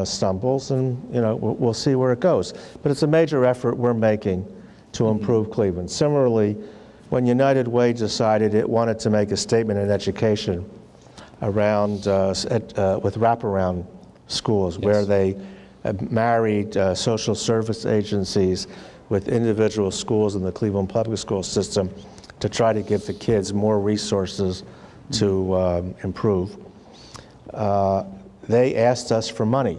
stumbles, and we'll see where it goes. But it's a major effort we're making to improve Cleveland. Similarly, when United Way decided it wanted to make a statement in education around with wraparound schools, yes, where they married social service agencies with individual schools in the Cleveland public school system to try to give the kids more resources to improve. They asked us for money.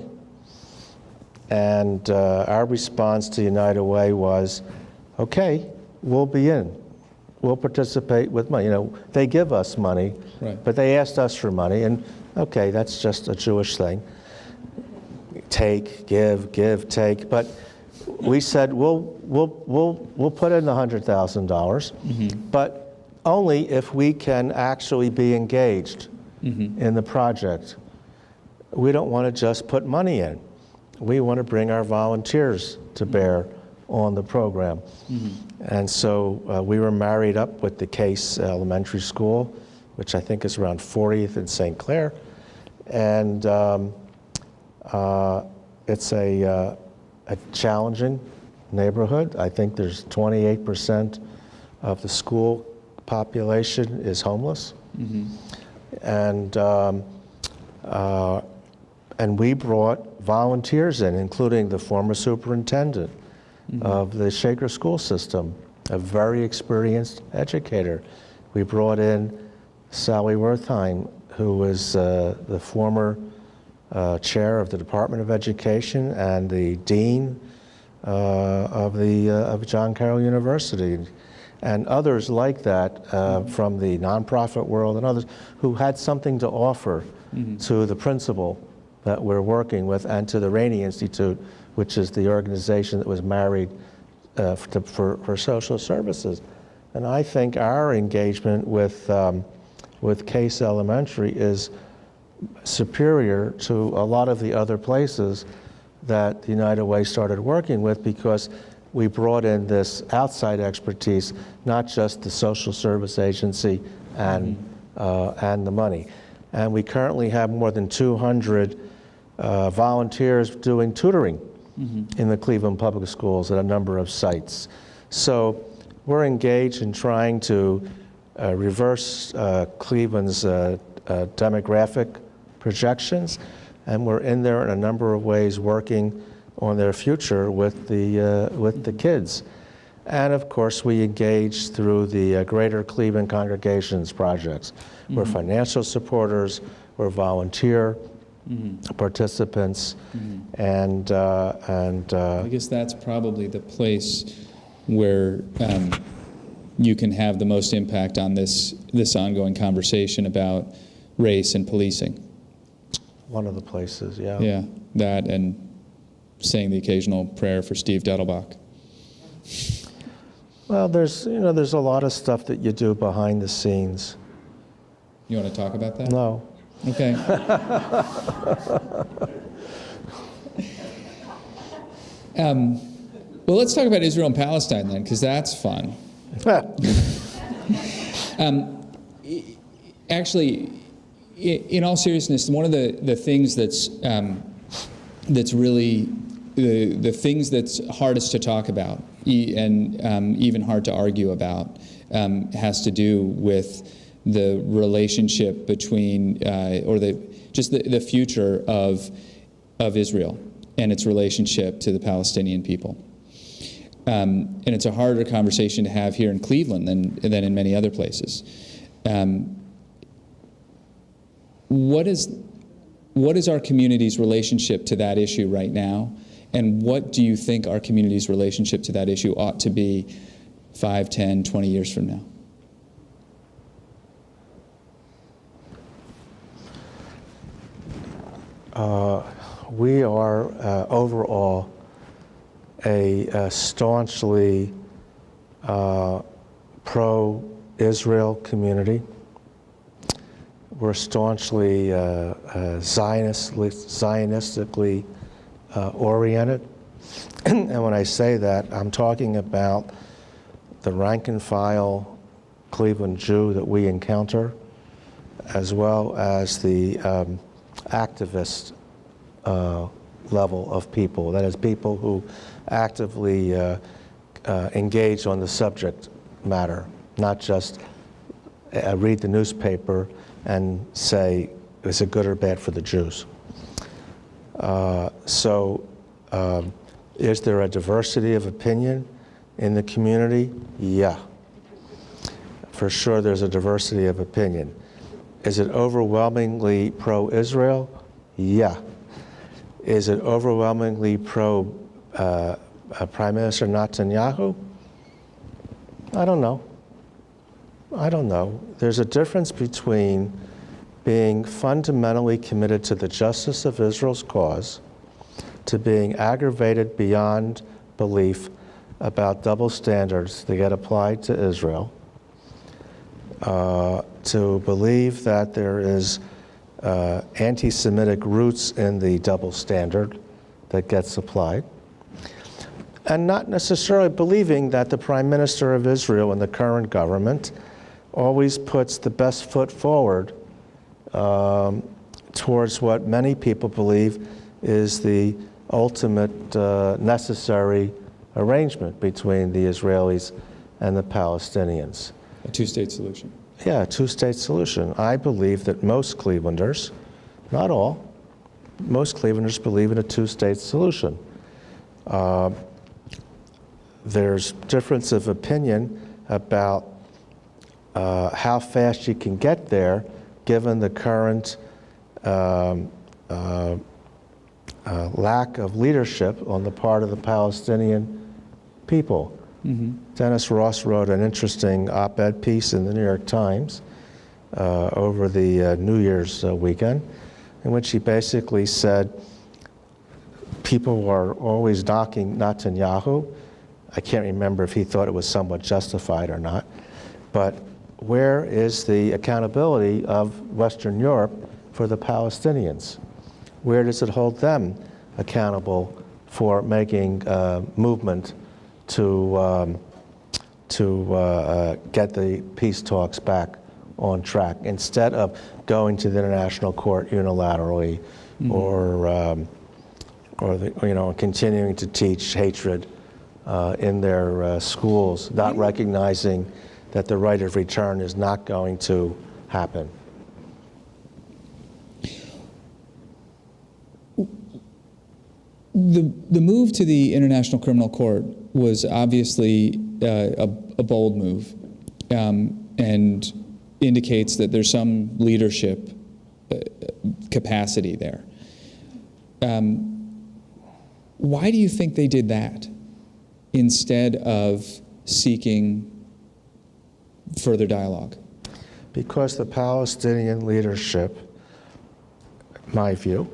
And our response to United Way was, okay, we'll be in. We'll participate with money. They give us money, right, but they asked us for money, and okay, that's just a Jewish thing. Take, give, take. But we said we'll put in $100,000, mm-hmm, but only if we can actually be engaged, mm-hmm, in the project. We don't want to just put money in. We want to bring our volunteers to bear on the program. Mm-hmm. And so we were married up with the Case Elementary School, which I think is around 40th in St. Clair. And it's a challenging neighborhood. I think there's 28% of the school population is homeless. Mm-hmm. And And we brought volunteers in, including the former superintendent of the Shaker school system, a very experienced educator. We brought in Sally Wertheim, who was the former chair of the Department of Education and the dean of John Carroll University, and others like that from the nonprofit world and others who had something to offer to the principal that we're working with and to the Rainey Institute, which is the organization that was married for social services. And I think our engagement with Case Elementary is superior to a lot of the other places that the United Way started working with, because we brought in this outside expertise, not just the social service agency and the money. And we currently have more than 200 volunteers doing tutoring in the Cleveland Public Schools at a number of sites. So we're engaged in trying to reverse Cleveland's demographic projections, and we're in there in a number of ways working on their future with the kids. And of course, we engage through the Greater Cleveland Congregations projects. We're financial supporters, we're volunteer participants, and I guess that's probably the place where you can have the most impact on this ongoing conversation about race and policing. one of the places, yeah. Yeah, that and saying the occasional prayer for Steve Dettelbach. Well, there's a lot of stuff that you do behind the scenes. You want to talk about that? No. Okay. Well, let's talk about Israel and Palestine then, because that's fun. Actually, in all seriousness, one of the things that's really the things that's hardest to talk about and even hard to argue about has to do with the relationship between or the future of Israel and its relationship to the Palestinian people. And it's a harder conversation to have here in Cleveland than in many other places. What is our community's relationship to that issue right now? And what do you think our community's relationship to that issue ought to be 5, 10, 20 years from now? We are overall a staunchly pro-Israel community. We're staunchly Zionistically oriented. And when I say that, I'm talking about the rank and file Cleveland Jew that we encounter, as well as the activist level of people. That is, people who actively engage on the subject matter, not just read the newspaper and say, is it good or bad for the Jews? Is there a diversity of opinion in the community? Yeah. For sure there's a diversity of opinion. Is it overwhelmingly pro-Israel? Yeah. Is it overwhelmingly pro-Prime Minister Netanyahu? I don't know. There's a difference between being fundamentally committed to the justice of Israel's cause, to being aggravated beyond belief about double standards that get applied to Israel, to believe that there is anti-Semitic roots in the double standard that gets applied, and not necessarily believing that the Prime Minister of Israel and the current government always puts the best foot forward towards what many people believe is the ultimate necessary arrangement between the Israelis and the Palestinians. A two-state solution. Yeah, a two-state solution. I believe that most Clevelanders, not all, most Clevelanders believe in a two-state solution. There's difference of opinion about how fast you can get there, given the current lack of leadership on the part of the Palestinian people. Dennis Ross wrote an interesting op-ed piece in the New York Times over the New Year's weekend, in which he basically said people are always knocking Netanyahu. I can't remember if he thought it was somewhat justified or not, but where is the accountability of Western Europe for the Palestinians? Where does it hold them accountable for making movement to get the peace talks back on track, instead of going to the international court unilaterally, or continuing to teach hatred in their schools, not recognizing that the right of return is not going to happen. The move to the International Criminal Court was obviously a bold move, and indicates that there's some leadership capacity there. Why do you think they did that instead of seeking further dialogue? Because the Palestinian leadership, my view,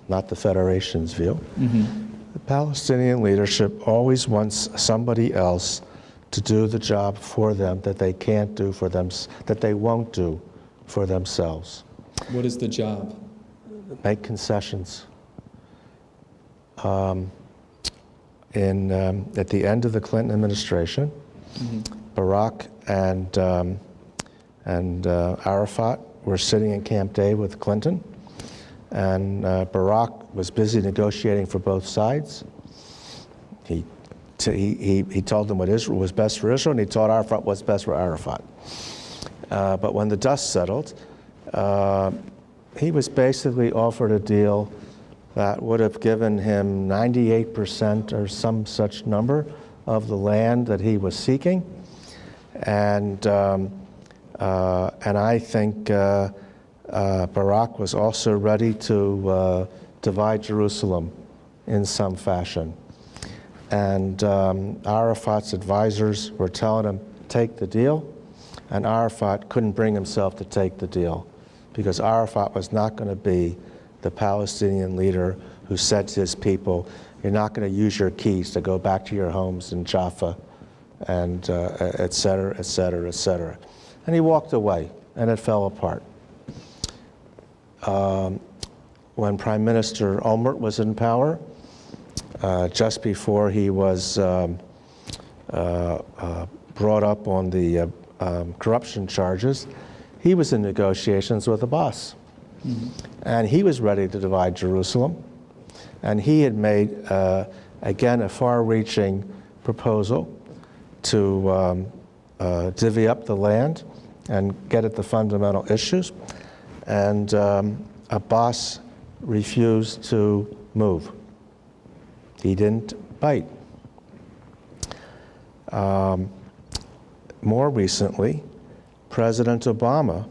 not the Federation's view, the Palestinian leadership always wants somebody else to do the job for them that they can't do for them, that they won't do for themselves. What is the job? Make concessions. At the end of the Clinton administration, Barack and Arafat were sitting in Camp David with Clinton, and Barack was busy negotiating for both sides. He told them what Israel was best for Israel, and he told Arafat what's best for Arafat. But when the dust settled, he was basically offered a deal that would have given him 98% or some such number of the land that he was seeking. And I think Barack was also ready to divide Jerusalem in some fashion. And Arafat's advisors were telling him, take the deal, and Arafat couldn't bring himself to take the deal, because Arafat was not going to be the Palestinian leader who said to his people, you're not going to use your keys to go back to your homes in Jaffa, and et cetera, et cetera, et cetera. And he walked away, and it fell apart. When Prime Minister Olmert was in power, just before he was brought up on the corruption charges, he was in negotiations with Abbas. And he was ready to divide Jerusalem. And he had made, again, a far-reaching proposal to divvy up the land and get at the fundamental issues. And Abbas refused to move. He didn't bite. More recently, President Obama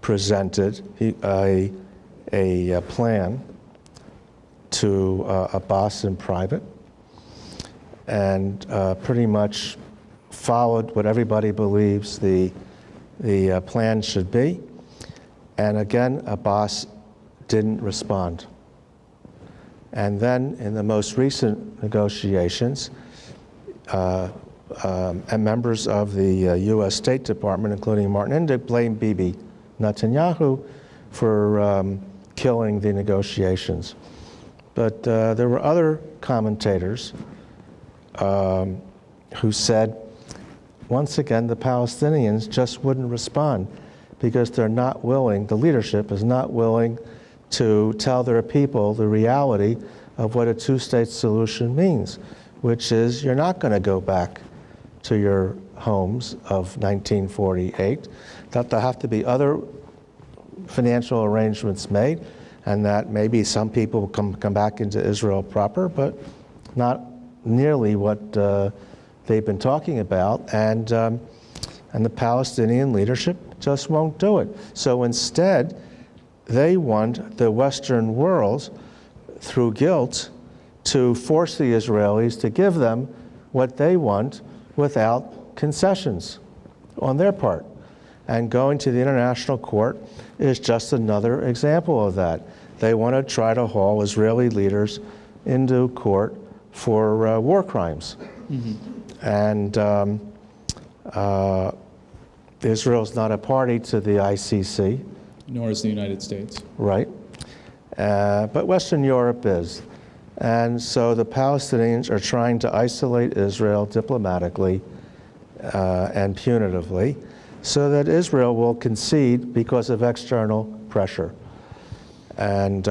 presented a plan to Abbas in private, and pretty much followed what everybody believes the plan should be. And again, Abbas didn't respond. And then in the most recent negotiations, and members of the U.S. State Department, including Martin Indyk, blamed Bibi Netanyahu for killing the negotiations. But there were other commentators who said, once again, the Palestinians just wouldn't respond because they're not willing, the leadership is not willing to tell their people the reality of what a two-state solution means, which is you're not going to go back to your homes of 1948, that there'll have to be other financial arrangements made, and that maybe some people come back into Israel proper, but not nearly what they've been talking about, and the Palestinian leadership just won't do it. So instead, they want the Western world, through guilt, to force the Israelis to give them what they want without concessions on their part. And going to the International Court is just another example of that. They want to try to haul Israeli leaders into court for war crimes. And Israel's not a party to the ICC. Nor is the United States. Right. But Western Europe is. And so the Palestinians are trying to isolate Israel diplomatically and punitively so that Israel will concede because of external pressure. And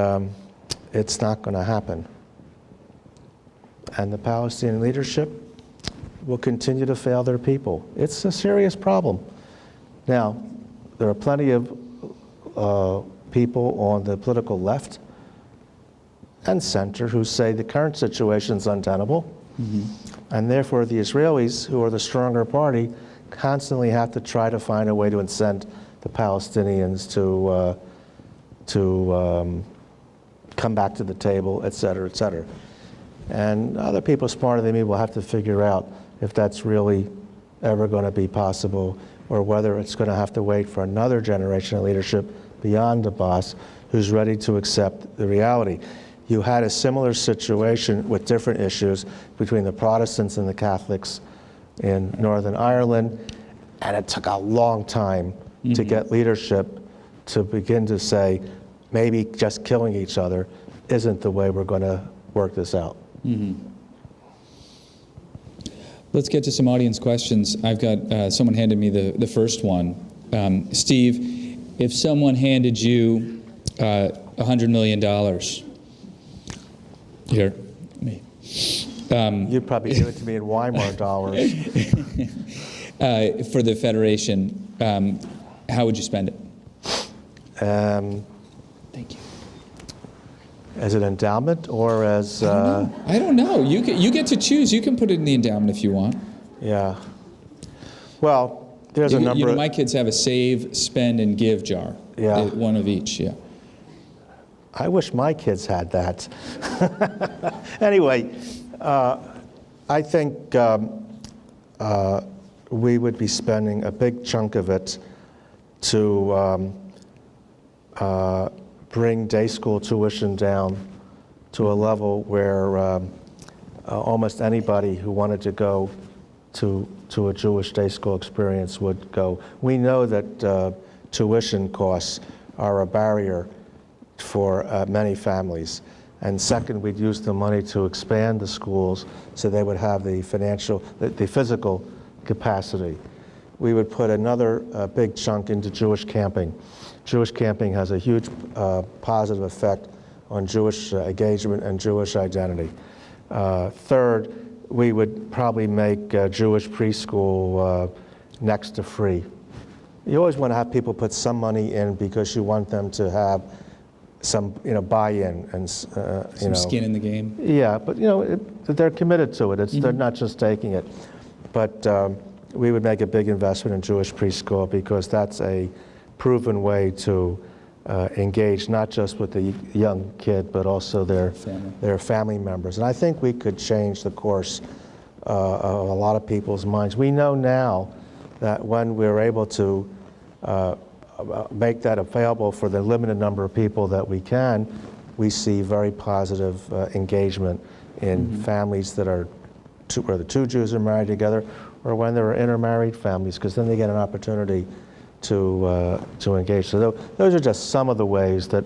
it's not going to happen. And the Palestinian leadership will continue to fail their people. It's a serious problem. Now, there are plenty of people on the political left and center who say the current situation is untenable, and therefore the Israelis, who are the stronger party, constantly have to try to find a way to incent the Palestinians to come back to the table, et cetera, et cetera. And other people smarter than me will have to figure out if that's really ever going to be possible, or whether it's going to have to wait for another generation of leadership beyond Abbas who's ready to accept the reality. You had a similar situation with different issues between the Protestants and the Catholics in Northern Ireland, and it took a long time to get leadership to begin to say, maybe just killing each other isn't the way we're going to work this out. Let's get to some audience questions. I've got someone handed me the first one. Steve, if someone handed you $100 million, here, me. You'd probably give it to me in Weimar dollars. For the Federation, how would you spend it? Thank you. As an endowment or as... I don't know. You get to choose. You can put it in the endowment if you want. Yeah. Well, there's a number of... My kids have a save, spend, and give jar. Yeah. One of each, yeah. I wish my kids had that. Anyway, I think we would be spending a big chunk of it to bring day school tuition down to a level where almost anybody who wanted to go to a Jewish day school experience would go. We know that tuition costs are a barrier for many families. And second, we'd use the money to expand the schools so they would have the physical capacity. We would put another big chunk into Jewish camping. Jewish camping has a huge positive effect on Jewish engagement and Jewish identity. Third, we would probably make Jewish preschool next to free. You always want to have people put some money in because you want them to have some, buy-in and some skin in the game. Yeah, but they're committed to it. They're not just taking it. But we would make a big investment in Jewish preschool because that's a proven way to engage not just with the young kid, but also their family members. And I think we could change the course of a lot of people's minds. We know now that when we're able to make that available for the limited number of people that we can, we see very positive engagement in families that are where the two Jews are married together, or when there are intermarried families, because then they get an opportunity to engage. So those are just some of the ways that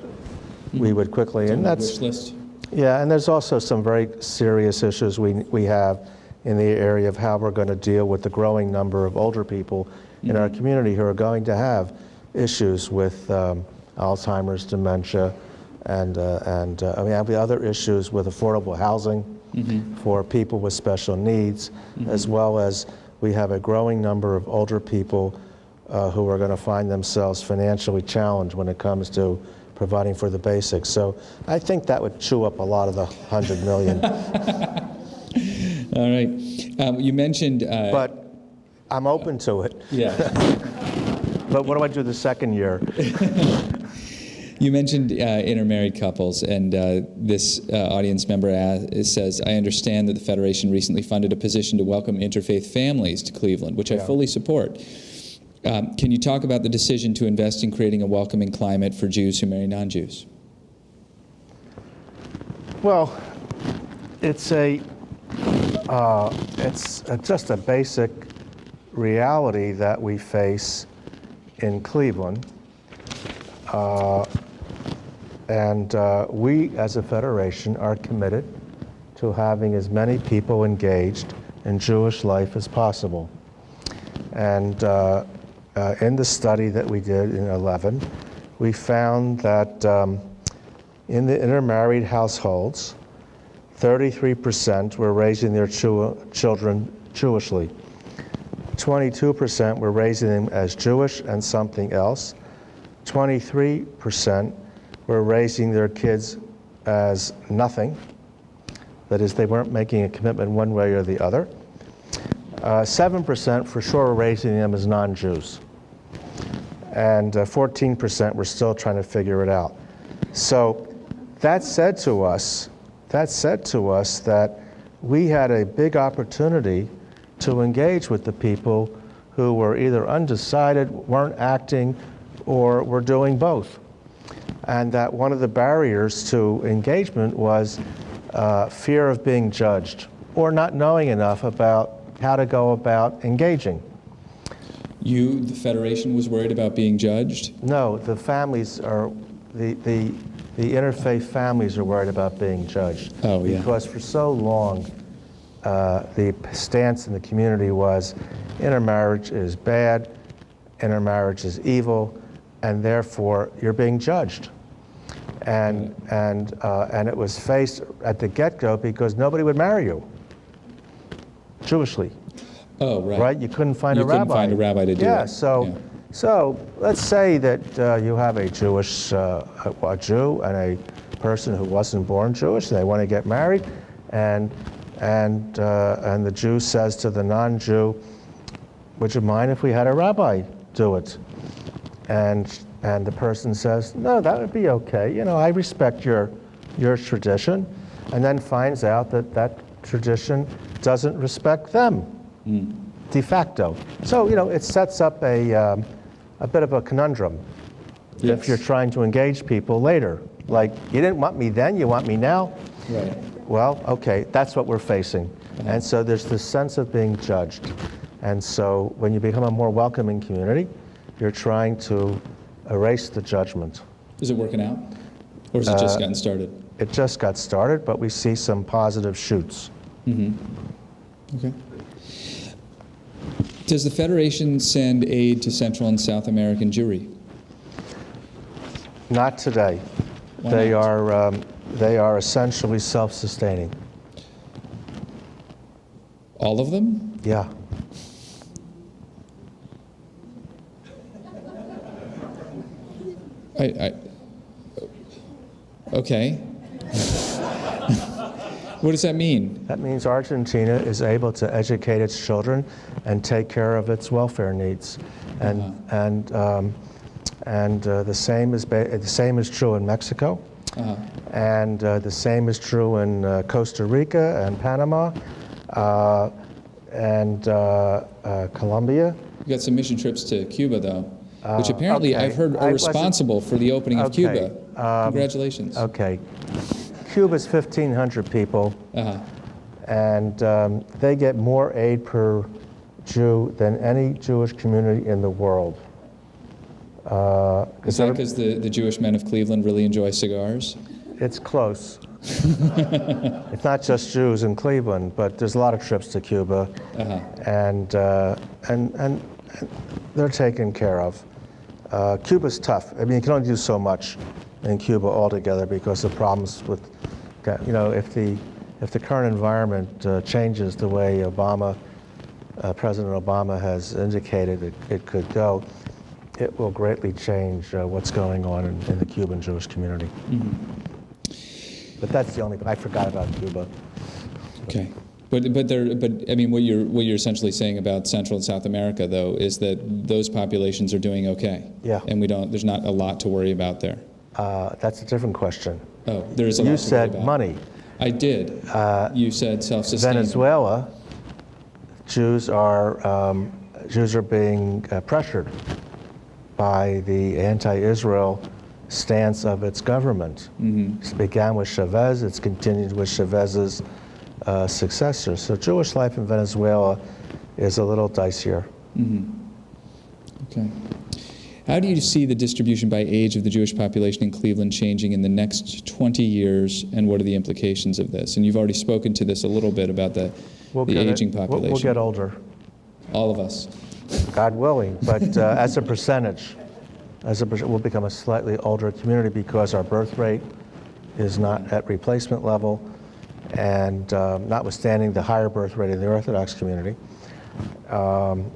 we would quickly, and that's wish list. Yeah, and there's also some very serious issues we have in the area of how we're going to deal with the growing number of older people in our community who are going to have issues with Alzheimer's, dementia, and we have the other issues with affordable housing for people with special needs, as well as we have a growing number of older people who are going to find themselves financially challenged when it comes to providing for the basics. So I think that would chew up a lot of the 100 million. All right. You mentioned... But I'm open to it. Yeah. But what do I do the second year? You mentioned intermarried couples, and this audience member says, I understand that the Federation recently funded a position to welcome interfaith families to Cleveland, which I fully support. Can you talk about the decision to invest in creating a welcoming climate for Jews who marry non-Jews? Well, it's just a basic reality that we face in Cleveland. We, as a federation, are committed to having as many people engaged in Jewish life as possible. And in the study that we did in 11, we found that in the intermarried households, 33% were raising their children Jewishly. 22% were raising them as Jewish and something else. 23% were raising their kids as nothing. That is, they weren't making a commitment one way or the other. 7% for sure were raising them as non-Jews. And 14% were still trying to figure it out. So that said to us that we had a big opportunity to engage with the people who were either undecided, weren't acting, or were doing both. And that one of the barriers to engagement was fear of being judged or not knowing enough about how to go about engaging. You, the Federation, was worried about being judged? No, the families are, the interfaith families are worried about being judged. Oh, yeah. Because for so long, the stance in the community was intermarriage is bad, intermarriage is evil, and therefore you're being judged. And it was faced at the get-go because nobody would marry you Jewishly. Oh, right. Right? You couldn't find a rabbi. You couldn't find a rabbi to do it. So let's say that you have a Jewish, a Jew and a person who wasn't born Jewish, and they want to get married, and the Jew says to the non-Jew, would you mind if we had a rabbi do it? And the person says, no, that would be okay. You know, I respect your tradition, and then finds out that that tradition doesn't respect them, de facto. So, you know, it sets up a bit of a conundrum. Yes. If you're trying to engage people later. Like, you didn't want me then, you want me now? Right. Well, okay, that's what we're facing. And so there's this sense of being judged. And so when you become a more welcoming community, you're trying to erase the judgment. Is it working out? Or has it just gotten started? It just got started, but we see some positive shoots. Okay. Does the Federation send aid to Central and South American Jewry? Not today. Why not? They are essentially self-sustaining. All of them? Yeah. Okay. What does that mean? That means Argentina is able to educate its children and take care of its welfare needs, and the same is true in Mexico, and the same is true in Costa Rica and Panama, and Colombia. You got some mission trips to Cuba, though, which apparently okay. I've heard are responsible for the opening of Okay. Cuba. Congratulations. Okay. Cuba's 1,500 people, and they get more aid per Jew than any Jewish community in the world. Is that because the Jewish men of Cleveland really enjoy cigars? It's close. It's not just Jews in Cleveland, but there's a lot of trips to Cuba, and they're taken care of. Cuba's tough. I mean, you can only do so much in Cuba altogether because of problems with, you know, if the current environment changes the way President Obama has indicated it could go. it will greatly change what's going on in the Cuban Jewish community. But that's the only, I forgot about Cuba. Okay. But I mean, what you're essentially saying about Central and South America, though, is that those populations are doing okay. Yeah. And there's not a lot to worry about there. That's a different question. Oh, there's a lot You to worry said about. money. I did. You said self-sustaining. Venezuela, Jews are being pressured by the anti-Israel stance of its government. It began with Chavez, it's continued with Chavez's successor. So Jewish life in Venezuela is a little dicier. Okay. How do you see the distribution by age of the Jewish population in Cleveland changing in the next 20 years, and what are the implications of this? And you've already spoken to this a little bit about the aging population. We'll get older. All of us. God willing, but as a percentage, we'll become a slightly older community because our birth rate is not at replacement level, and notwithstanding the higher birth rate in the Orthodox community, and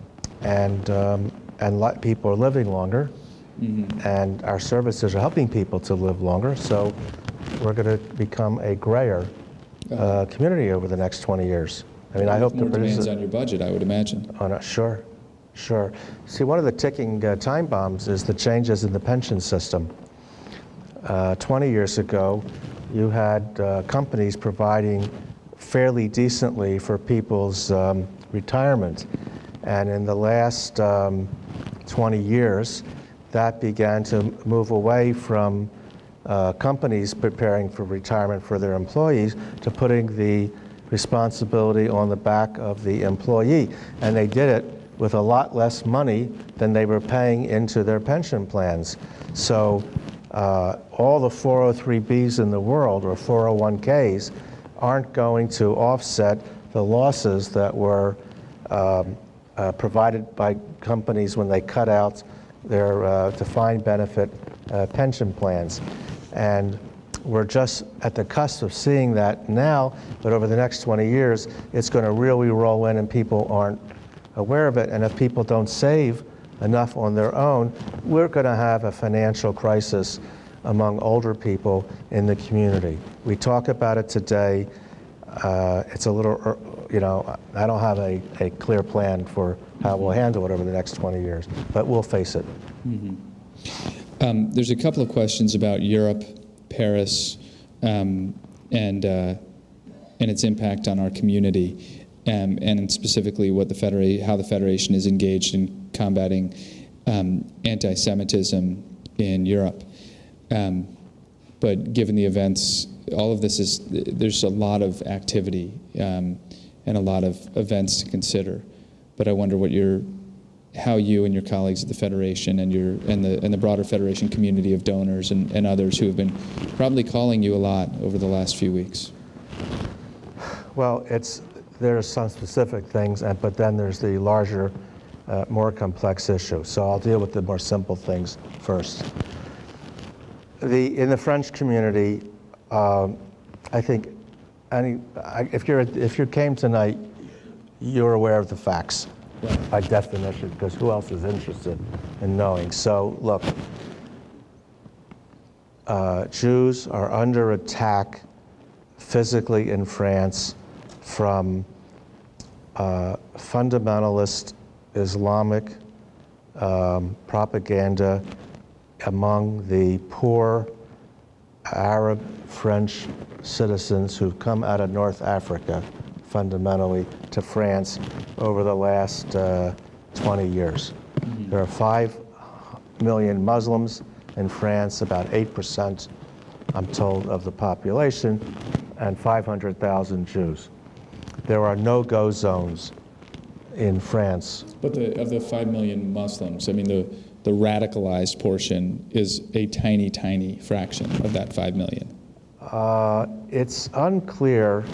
people are living longer, and our services are helping people to live longer, so we're going to become a grayer community over the next 20 years. I mean, I hope more demands on your budget, I would imagine. Oh, no, sure. See, one of the ticking time bombs is the changes in the pension system. 20 years ago, you had companies providing fairly decently for people's retirement. And in the last 20 years, that began to move away from companies preparing for retirement for their employees to putting the responsibility on the back of the employee. And they did it with a lot less money than they were paying into their pension plans. So all the 403Bs in the world, or 401Ks, aren't going to offset the losses that were provided by companies when they cut out their defined benefit pension plans. And we're just at the cusp of seeing that now, but over the next 20 years, it's going to really roll in and people aren't aware of it. And if people don't save enough on their own, we're going to have a financial crisis among older people in the community. We talk about it today. It's a little, I don't have a clear plan for how we'll handle it over the next 20 years, but we'll face it. There's a couple of questions about Europe, Paris, and its impact on our community. And specifically how the Federation is engaged in combating anti-Semitism in Europe. But given the events, all of this there's a lot of activity and a lot of events to consider. But I wonder how you and your colleagues at the Federation and the broader Federation community of donors and others who have been probably calling you a lot over the last few weeks. Well, there are some specific things, but then there's the larger, more complex issue. So I'll deal with the more simple things first. In the French community, I think if you came tonight, you're aware of the facts by definition, because who else is interested in knowing? So look, Jews are under attack physically in France from fundamentalist Islamic propaganda among the poor Arab French citizens who've come out of North Africa, fundamentally, to France over the last 20 years. There are 5 million Muslims in France, about 8%, I'm told, of the population, and 500,000 Jews. There are no-go zones in France. But of the 5 million Muslims, I mean, the radicalized portion is a tiny, tiny fraction of that 5 million. It's unclear.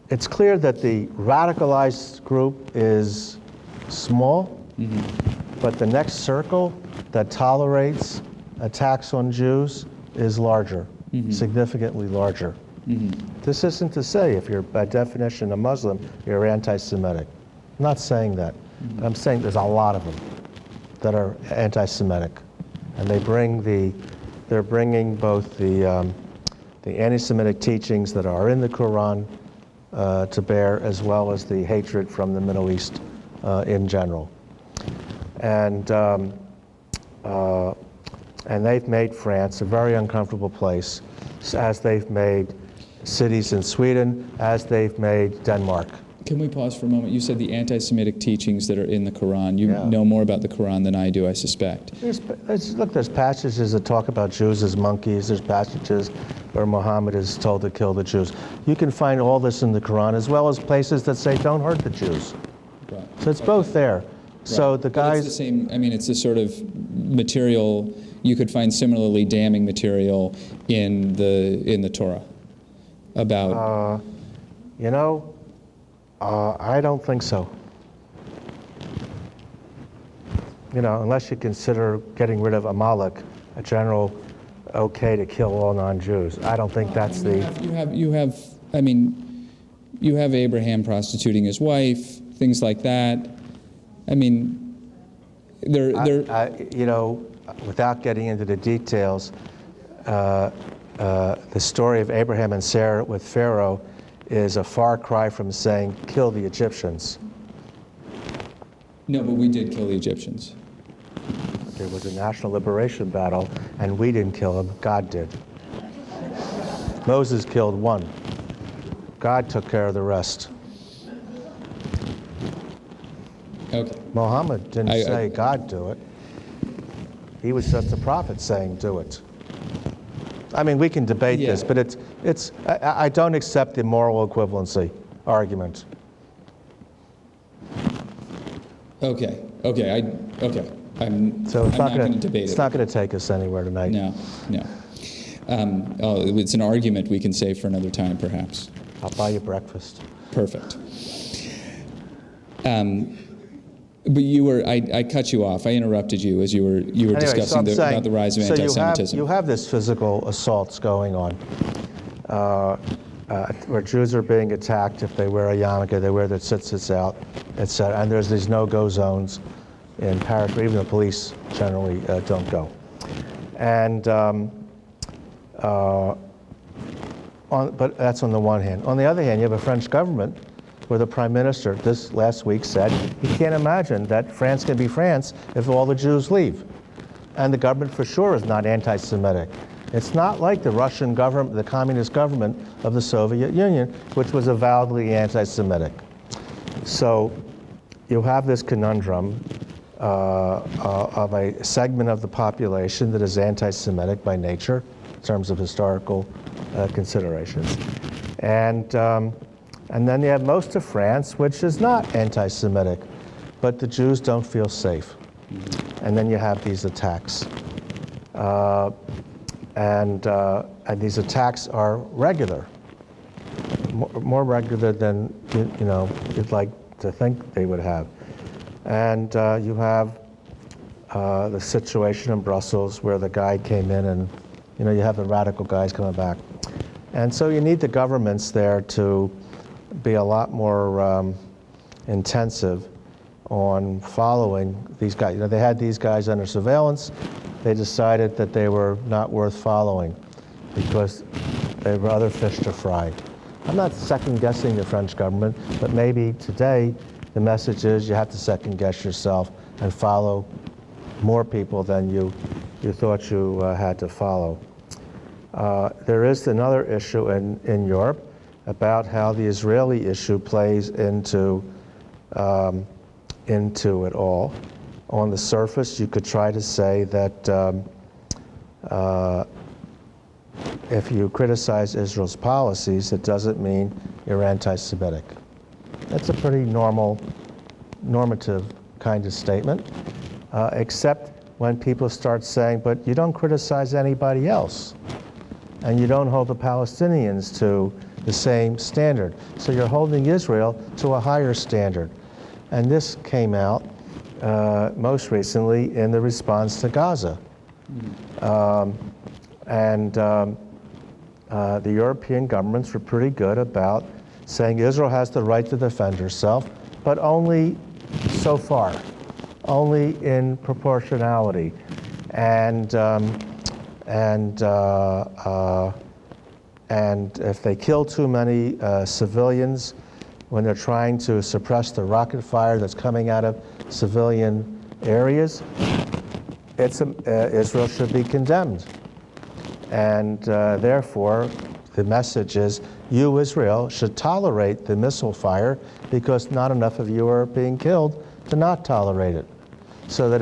It's clear that the radicalized group is small, but the next circle that tolerates attacks on Jews is larger, significantly larger. This isn't to say if you're by definition a Muslim, you're anti-Semitic. I'm not saying that. I'm saying there's a lot of them that are anti-Semitic, and they're bringing both the anti-Semitic teachings that are in the Quran to bear, as well as the hatred from the Middle East in general. And they've made France a very uncomfortable place, as they've made cities in Sweden, as they've made Denmark. Can we pause for a moment? You said the anti-Semitic teachings that are in the Quran. You know more about the Quran than I do, I suspect. There's passages that talk about Jews as monkeys. There's passages where Muhammad is told to kill the Jews. You can find all this in the Quran, as well as places that say don't hurt the Jews. Right. So it's both there. Right. So the guys... But it's the same, I mean, it's the sort of material, you could find similarly damning material in the Torah about... I don't think so. Unless you consider getting rid of Amalek a general okay to kill all non-Jews. I don't think that's you have Abraham prostituting his wife, things like that. I mean, without getting into the details, the story of Abraham and Sarah with Pharaoh is a far cry from saying, kill the Egyptians. No, but we did kill the Egyptians. There was a national liberation battle, and we didn't kill them, God did. Moses killed one. God took care of the rest. Okay. Muhammad didn't say God do it. He was just a prophet saying do it. I mean, we can debate this, but I don't accept the moral equivalency argument. Okay. I'm So it's not going to debate it. It's not going to take us anywhere tonight. No. It's an argument we can save for another time, perhaps. I'll buy you breakfast. Perfect. But I cut you off. I interrupted you as you were discussing about the rise of anti-Semitism. So you have this physical assaults going on, where Jews are being attacked if they wear a yarmulke, they wear their tzitzits out, etc. And there's these no-go zones in Paris, where even the police generally don't go. And but that's on the one hand. On the other hand, you have a French government where the Prime Minister this last week said he can't imagine that France can be France if all the Jews leave. And the government for sure is not anti-Semitic. It's not like the Russian government, the communist government of the Soviet Union, which was avowedly anti-Semitic. So you have this conundrum of a segment of the population that is anti-Semitic by nature in terms of historical considerations. And then you have most of France, which is not anti-Semitic, but the Jews don't feel safe. And then you have these attacks. And these attacks are regular, more regular than you'd like to think they would have. And you have the situation in Brussels where the guy came in and you have the radical guys coming back. And so you need the governments there to be a lot more intensive on following these guys. They had these guys under surveillance. They decided that they were not worth following because there were other fish to fry. I'm not second-guessing the French government, but maybe today the message is you have to second-guess yourself and follow more people than you thought you had to follow. There is another issue in Europe about how the Israeli issue plays into it all. On the surface, you could try to say that if you criticize Israel's policies, it doesn't mean you're anti-Semitic. That's a pretty normative kind of statement, except when people start saying, but you don't criticize anybody else, and you don't hold the Palestinians to the same standard. So you're holding Israel to a higher standard. And this came out most recently in the response to Gaza. The European governments were pretty good about saying Israel has the right to defend herself, but only so far. only in proportionality. And if they kill too many civilians when they're trying to suppress the rocket fire that's coming out of civilian areas, Israel should be condemned. And therefore, the message is, you, Israel, should tolerate the missile fire because not enough of you are being killed to not tolerate it. So that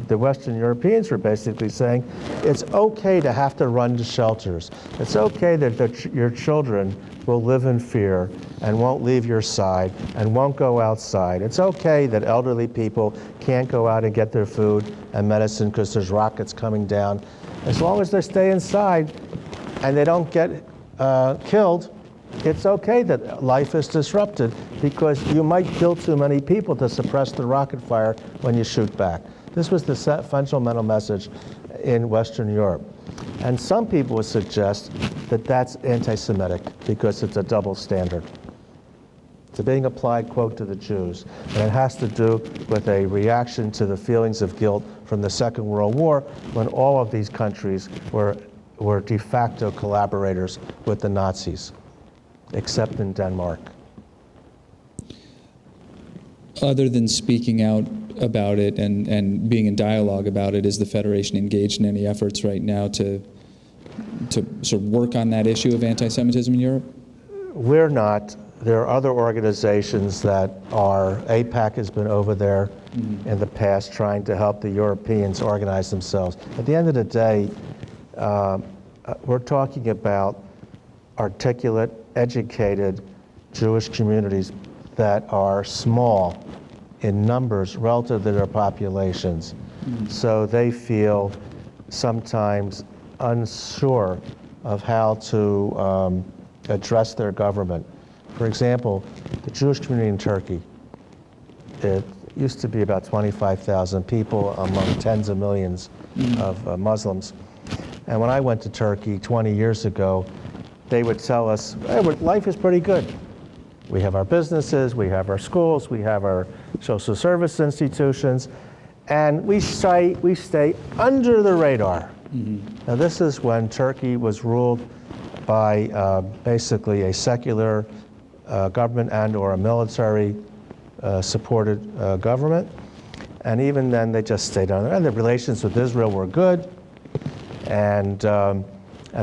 the Western Europeans were basically saying, it's okay to have to run to shelters. It's okay that your children will live in fear and won't leave your side and won't go outside. It's okay that elderly people can't go out and get their food and medicine because there's rockets coming down. As long as they stay inside and they don't get killed, it's okay that life is disrupted because you might kill too many people to suppress the rocket fire when you shoot back. This was the fundamental message in Western Europe. And some people would suggest that that's anti-Semitic because it's a double standard. It's being applied, quote, to the Jews. And it has to do with a reaction to the feelings of guilt from the Second World War when all of these countries were de facto collaborators with the Nazis, except in Denmark. Other than speaking out about it and being in dialogue about it, is the Federation engaged in any efforts right now to sort of work on that issue of anti-Semitism in Europe? We're not. There are other organizations that are, AIPAC has been over there in the past trying to help the Europeans organize themselves. At the end of the day, we're talking about articulate, educated Jewish communities that are small in numbers relative to their populations. So they feel sometimes unsure of how to address their government. For example, the Jewish community in Turkey, it used to be about 25,000 people among tens of millions of Muslims. And when I went to Turkey 20 years ago, they would tell us, hey, life is pretty good. We have our businesses, we have our schools, we have our social service institutions, and we stay under the radar. Now this is when Turkey was ruled by basically a secular government and or a military supported government. And even then they just stayed under. And the relations with Israel were good. And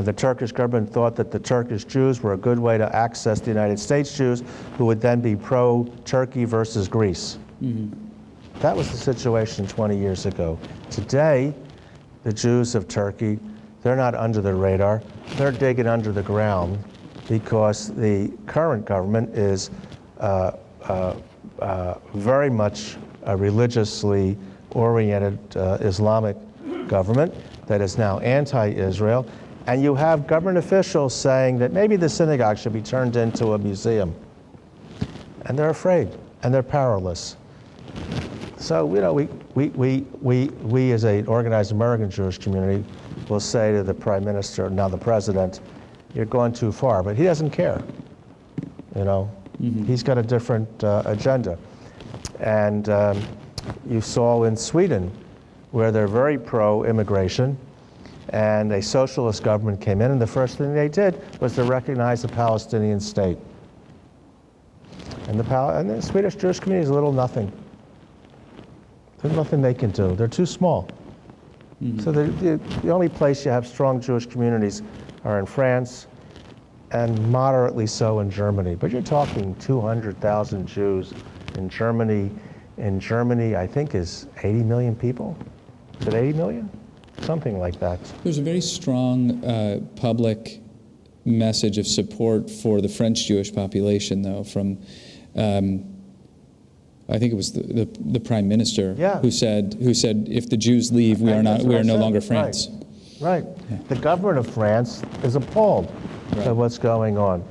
the Turkish government thought that the Turkish Jews were a good way to access the United States Jews, who would then be pro-Turkey versus Greece. That was the situation 20 years ago. Today, the Jews of Turkey, they're not under the radar. They're digging under the ground because the current government is very much a religiously oriented Islamic government that is now anti-Israel. And you have government officials saying that maybe the synagogue should be turned into a museum. And they're afraid, and they're powerless. So, you know, we as an organized American Jewish community will say to the Prime Minister, now the President, you're going too far, but he doesn't care. You know, he's got a different agenda. And you saw in Sweden, where they're very pro-immigration, and a socialist government came in, and the first thing they did was to recognize the Palestinian state. And the Swedish Jewish community is little nothing. There's nothing they can do. They're too small. So the only place you have strong Jewish communities are in France and moderately so in Germany. But you're talking 200,000 Jews in Germany. In Germany, I think, is 80 million people. Is it 80 million? Something like that. There's a very strong public message of support for the French Jewish population, though, from I think it was the Prime Minister who said if the Jews leave, we are no longer France. Right. Yeah. The government of France is appalled at what's going on.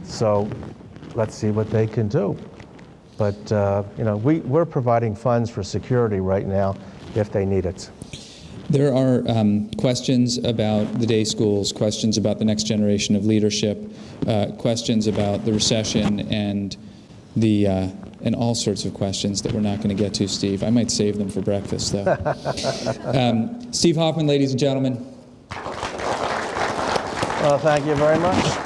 So let's see what they can do. But you know, we're providing funds for security right now if they need it. There are questions about the day schools, questions about the next generation of leadership, questions about the recession and and all sorts of questions that we're not going to get to, Steve. I might save them for breakfast, though. Steve Hoffman, ladies and gentlemen. Well, thank you very much.